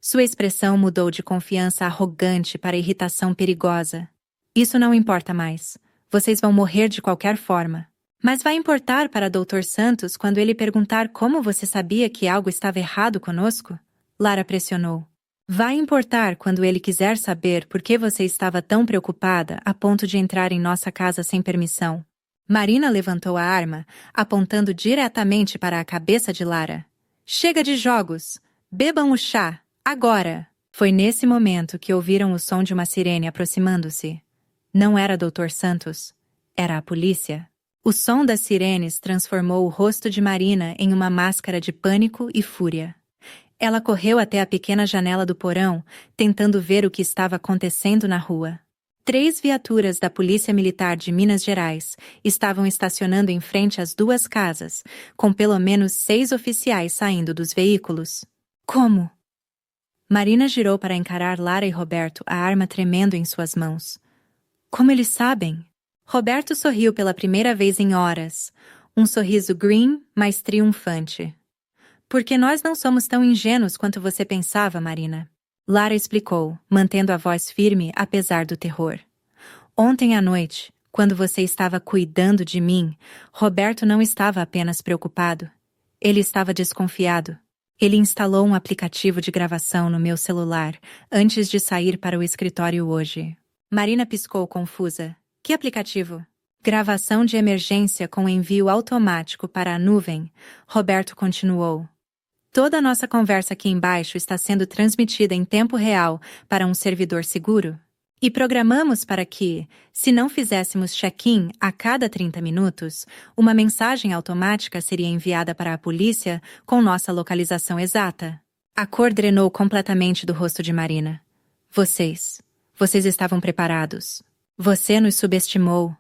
Sua expressão mudou de confiança arrogante para irritação perigosa. Isso não importa mais. Vocês vão morrer de qualquer forma. Mas vai importar para Dr. Santos quando ele perguntar como você sabia que algo estava errado conosco? Lara pressionou. Vai importar quando ele quiser saber por que você estava tão preocupada a ponto de entrar em nossa casa sem permissão. Marina levantou a arma, apontando diretamente para a cabeça de Lara. Chega de jogos! Bebam o chá! Agora! Foi nesse momento que ouviram o som de uma sirene aproximando-se. Não era Dr. Santos. Era a polícia. O som das sirenes transformou o rosto de Marina em uma máscara de pânico e fúria. Ela correu até a pequena janela do porão, tentando ver o que estava acontecendo na rua. 3 viaturas da Polícia Militar de Minas Gerais estavam estacionando em frente às 2 casas, com pelo menos 6 oficiais saindo dos veículos. Como? Marina girou para encarar Lara e Roberto, a arma tremendo em suas mãos. Como eles sabem? Roberto sorriu pela primeira vez em horas, um sorriso green, mas triunfante. Porque nós não somos tão ingênuos quanto você pensava, Marina. Lara explicou, mantendo a voz firme apesar do terror. Ontem à noite, quando você estava cuidando de mim, Roberto não estava apenas preocupado. Ele estava desconfiado. Ele instalou um aplicativo de gravação no meu celular antes de sair para o escritório hoje. Marina piscou confusa. Que aplicativo? Gravação de emergência com envio automático para a nuvem, Roberto continuou. Toda a nossa conversa aqui embaixo está sendo transmitida em tempo real para um servidor seguro. E programamos para que, se não fizéssemos check-in a cada 30 minutos, uma mensagem automática seria enviada para a polícia com nossa localização exata. A cor drenou completamente do rosto de Marina. Vocês estavam preparados. Você nos subestimou.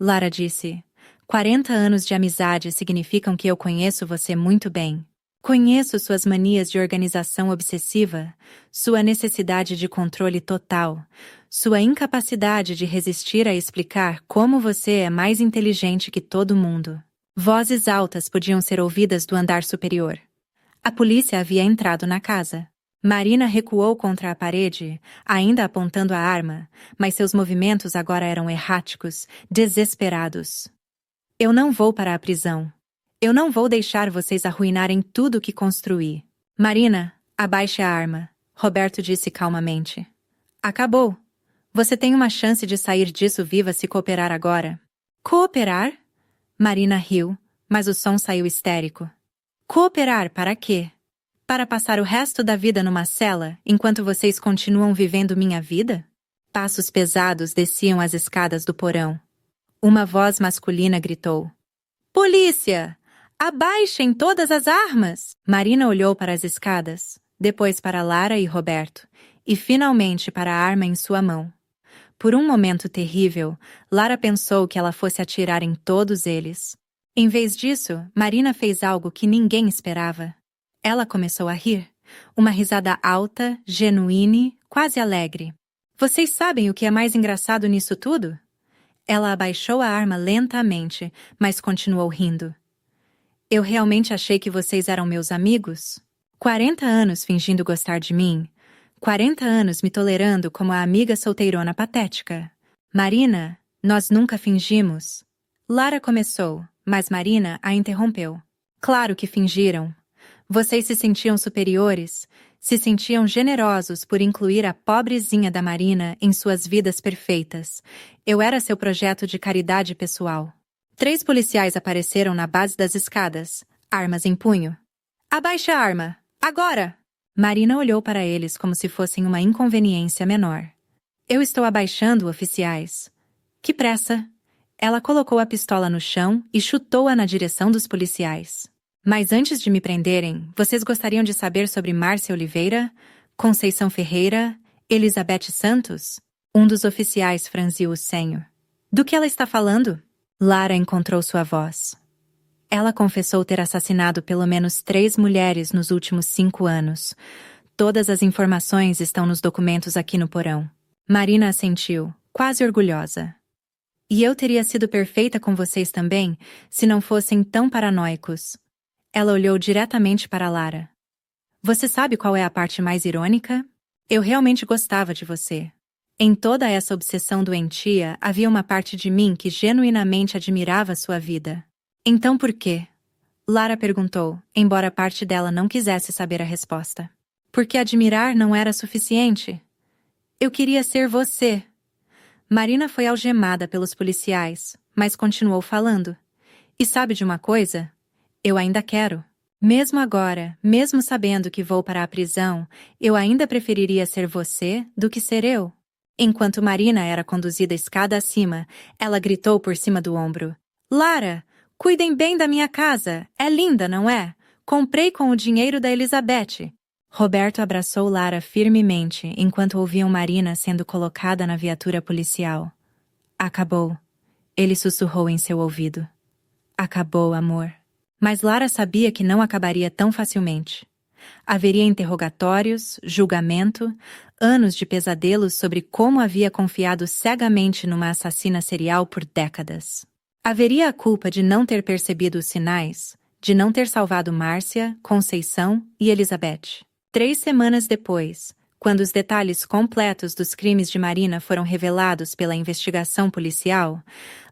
Lara disse. 40 anos de amizade significam que eu conheço você muito bem. Conheço suas manias de organização obsessiva, sua necessidade de controle total, sua incapacidade de resistir a explicar como você é mais inteligente que todo mundo. Vozes altas podiam ser ouvidas do andar superior. A polícia havia entrado na casa. Marina recuou contra a parede, ainda apontando a arma, mas seus movimentos agora eram erráticos, desesperados. Eu não vou para a prisão. Eu não vou deixar vocês arruinarem tudo o que construí. Marina, abaixe a arma, Roberto disse calmamente. Acabou. Você tem uma chance de sair disso viva se cooperar agora. Cooperar? Marina riu, mas o som saiu histérico. Cooperar para quê? Para passar o resto da vida numa cela, enquanto vocês continuam vivendo minha vida? Passos pesados desciam as escadas do porão. Uma voz masculina gritou. Polícia! Abaixem todas as armas! Marina olhou para as escadas, depois para Lara e Roberto, e finalmente para a arma em sua mão. Por um momento terrível, Lara pensou que ela fosse atirar em todos eles. Em vez disso, Marina fez algo que ninguém esperava. Ela começou a rir, uma risada alta, genuína, quase alegre. Vocês sabem o que é mais engraçado nisso tudo? Ela abaixou a arma lentamente, mas continuou rindo. Eu realmente achei que vocês eram meus amigos? 40 anos fingindo gostar de mim. 40 anos me tolerando como a amiga solteirona patética. Marina, nós nunca fingimos. Lara começou, mas Marina a interrompeu. Claro que fingiram. Vocês se sentiam superiores, se sentiam generosos por incluir a pobrezinha da Marina em suas vidas perfeitas. Eu era seu projeto de caridade pessoal. 3 policiais apareceram na base das escadas, armas em punho. Abaixe a arma! Agora! Marina olhou para eles como se fossem uma inconveniência menor. Eu estou abaixando, oficiais. Que pressa! Ela colocou a pistola no chão e chutou-a na direção dos policiais. Mas antes de me prenderem, vocês gostariam de saber sobre Márcia Oliveira, Conceição Ferreira, Elizabeth Santos? Um dos oficiais franziu o senho. Do que ela está falando? Lara encontrou sua voz. Ela confessou ter assassinado pelo menos 3 mulheres nos últimos 5 anos. Todas as informações estão nos documentos aqui no porão. Marina assentiu, quase orgulhosa. E eu teria sido perfeita com vocês também, se não fossem tão paranoicos. Ela olhou diretamente para Lara. Você sabe qual é a parte mais irônica? Eu realmente gostava de você. Em toda essa obsessão doentia, havia uma parte de mim que genuinamente admirava sua vida. Então por quê? Lara perguntou, embora parte dela não quisesse saber a resposta. Porque admirar não era suficiente. Eu queria ser você. Marina foi algemada pelos policiais, mas continuou falando. E sabe de uma coisa? Eu ainda quero. Mesmo agora, mesmo sabendo que vou para a prisão, eu ainda preferiria ser você do que ser eu. Enquanto Marina era conduzida escada acima, ela gritou por cima do ombro. Lara, cuidem bem da minha casa. É linda, não é? Comprei com o dinheiro da Elizabeth. Roberto abraçou Lara firmemente enquanto ouviam Marina sendo colocada na viatura policial. Acabou. Ele sussurrou em seu ouvido. Acabou, amor. Mas Lara sabia que não acabaria tão facilmente. Haveria interrogatórios, julgamento, anos de pesadelos sobre como havia confiado cegamente numa assassina serial por décadas. Haveria a culpa de não ter percebido os sinais, de não ter salvado Márcia, Conceição e Elizabeth. 3 semanas depois, quando os detalhes completos dos crimes de Marina foram revelados pela investigação policial,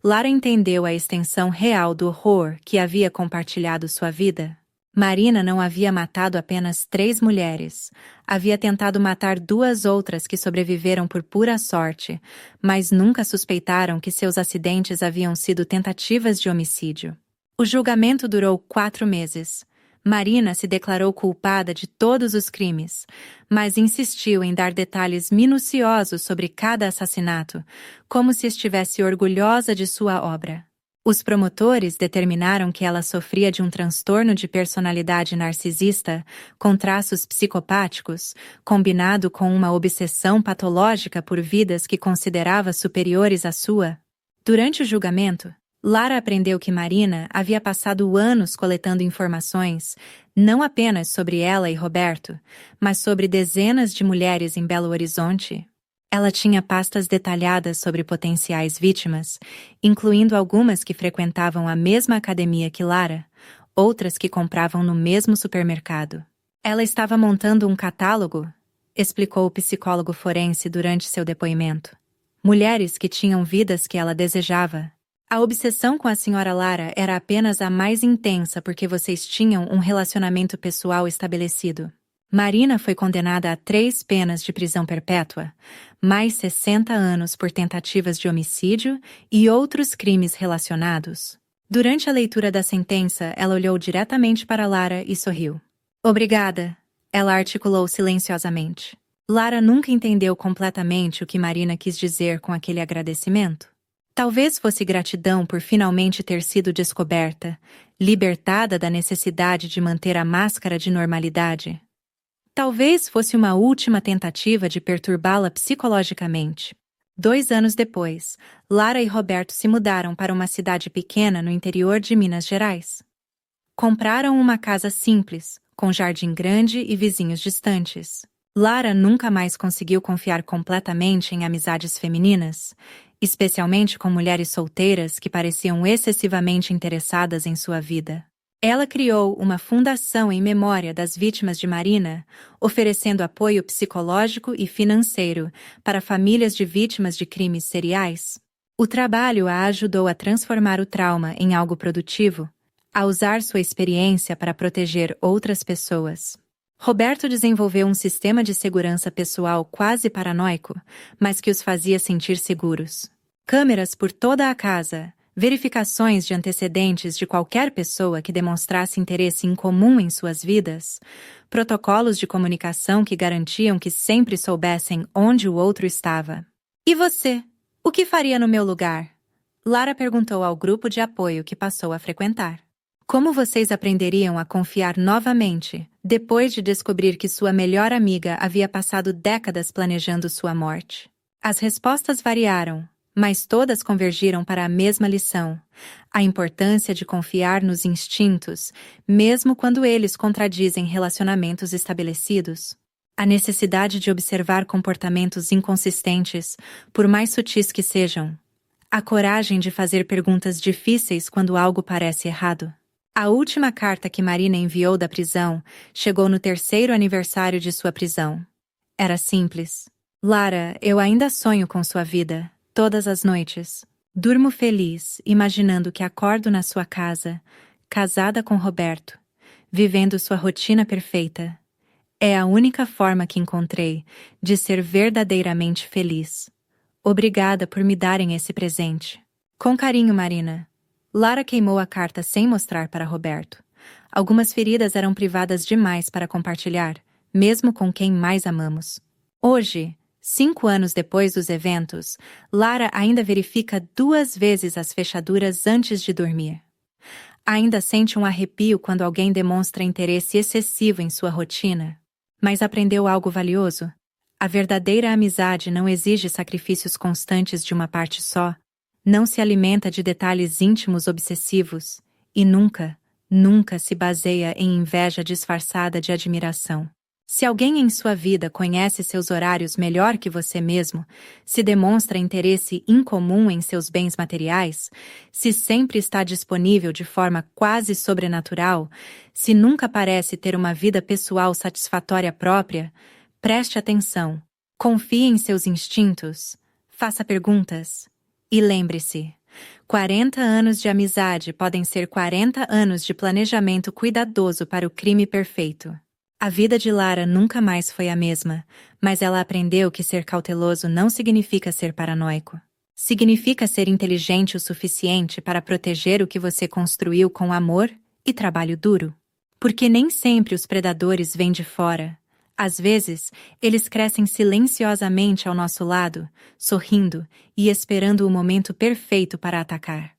Lara entendeu a extensão real do horror que havia compartilhado sua vida. Marina não havia matado apenas 3 mulheres. Havia tentado matar 2 outras que sobreviveram por pura sorte, mas nunca suspeitaram que seus acidentes haviam sido tentativas de homicídio. O julgamento durou 4 meses. Marina se declarou culpada de todos os crimes, mas insistiu em dar detalhes minuciosos sobre cada assassinato, como se estivesse orgulhosa de sua obra. Os promotores determinaram que ela sofria de um transtorno de personalidade narcisista, com traços psicopáticos, combinado com uma obsessão patológica por vidas que considerava superiores à sua. Durante o julgamento, Lara aprendeu que Marina havia passado anos coletando informações, não apenas sobre ela e Roberto, mas sobre dezenas de mulheres em Belo Horizonte. Ela tinha pastas detalhadas sobre potenciais vítimas, incluindo algumas que frequentavam a mesma academia que Lara, outras que compravam no mesmo supermercado. Ela estava montando um catálogo, explicou o psicólogo forense durante seu depoimento. Mulheres que tinham vidas que ela desejava. A obsessão com a senhora Lara era apenas a mais intensa porque vocês tinham um relacionamento pessoal estabelecido. Marina foi condenada a 3 penas de prisão perpétua, mais 60 anos por tentativas de homicídio e outros crimes relacionados. Durante a leitura da sentença, ela olhou diretamente para Lara e sorriu. Obrigada, ela articulou silenciosamente. Lara nunca entendeu completamente o que Marina quis dizer com aquele agradecimento. Talvez fosse gratidão por finalmente ter sido descoberta, libertada da necessidade de manter a máscara de normalidade. Talvez fosse uma última tentativa de perturbá-la psicologicamente. 2 anos depois, Lara e Roberto se mudaram para uma cidade pequena no interior de Minas Gerais. Compraram uma casa simples, com jardim grande e vizinhos distantes. Lara nunca mais conseguiu confiar completamente em amizades femininas, especialmente com mulheres solteiras que pareciam excessivamente interessadas em sua vida. Ela criou uma fundação em memória das vítimas de Marina, oferecendo apoio psicológico e financeiro para famílias de vítimas de crimes seriais. O trabalho a ajudou a transformar o trauma em algo produtivo, a usar sua experiência para proteger outras pessoas. Roberto desenvolveu um sistema de segurança pessoal quase paranoico, mas que os fazia sentir seguros. Câmeras por toda a casa, verificações de antecedentes de qualquer pessoa que demonstrasse interesse incomum em suas vidas, protocolos de comunicação que garantiam que sempre soubessem onde o outro estava. E você? O que faria no meu lugar? Lara perguntou ao grupo de apoio que passou a frequentar. Como vocês aprenderiam a confiar novamente, depois de descobrir que sua melhor amiga havia passado décadas planejando sua morte? As respostas variaram, mas todas convergiram para a mesma lição: a importância de confiar nos instintos, mesmo quando eles contradizem relacionamentos estabelecidos. A necessidade de observar comportamentos inconsistentes, por mais sutis que sejam. A coragem de fazer perguntas difíceis quando algo parece errado. A última carta que Marina enviou da prisão chegou no 3º aniversário de sua prisão. Era simples. Lara, eu ainda sonho com sua vida, todas as noites. Durmo feliz, imaginando que acordo na sua casa, casada com Roberto, vivendo sua rotina perfeita. É a única forma que encontrei de ser verdadeiramente feliz. Obrigada por me darem esse presente. Com carinho, Marina. Lara queimou a carta sem mostrar para Roberto. Algumas feridas eram privadas demais para compartilhar, mesmo com quem mais amamos. Hoje, 5 anos depois dos eventos, Lara ainda verifica 2 vezes as fechaduras antes de dormir. Ainda sente um arrepio quando alguém demonstra interesse excessivo em sua rotina. Mas aprendeu algo valioso. A verdadeira amizade não exige sacrifícios constantes de uma parte só, não se alimenta de detalhes íntimos obsessivos e nunca, nunca se baseia em inveja disfarçada de admiração. Se alguém em sua vida conhece seus horários melhor que você mesmo, se demonstra interesse incomum em seus bens materiais, se sempre está disponível de forma quase sobrenatural, se nunca parece ter uma vida pessoal satisfatória própria, preste atenção, confie em seus instintos, faça perguntas e lembre-se, 40 anos de amizade podem ser 40 anos de planejamento cuidadoso para o crime perfeito. A vida de Lara nunca mais foi a mesma, mas ela aprendeu que ser cauteloso não significa ser paranoico. Significa ser inteligente o suficiente para proteger o que você construiu com amor e trabalho duro. Porque nem sempre os predadores vêm de fora. Às vezes, eles crescem silenciosamente ao nosso lado, sorrindo e esperando o momento perfeito para atacar.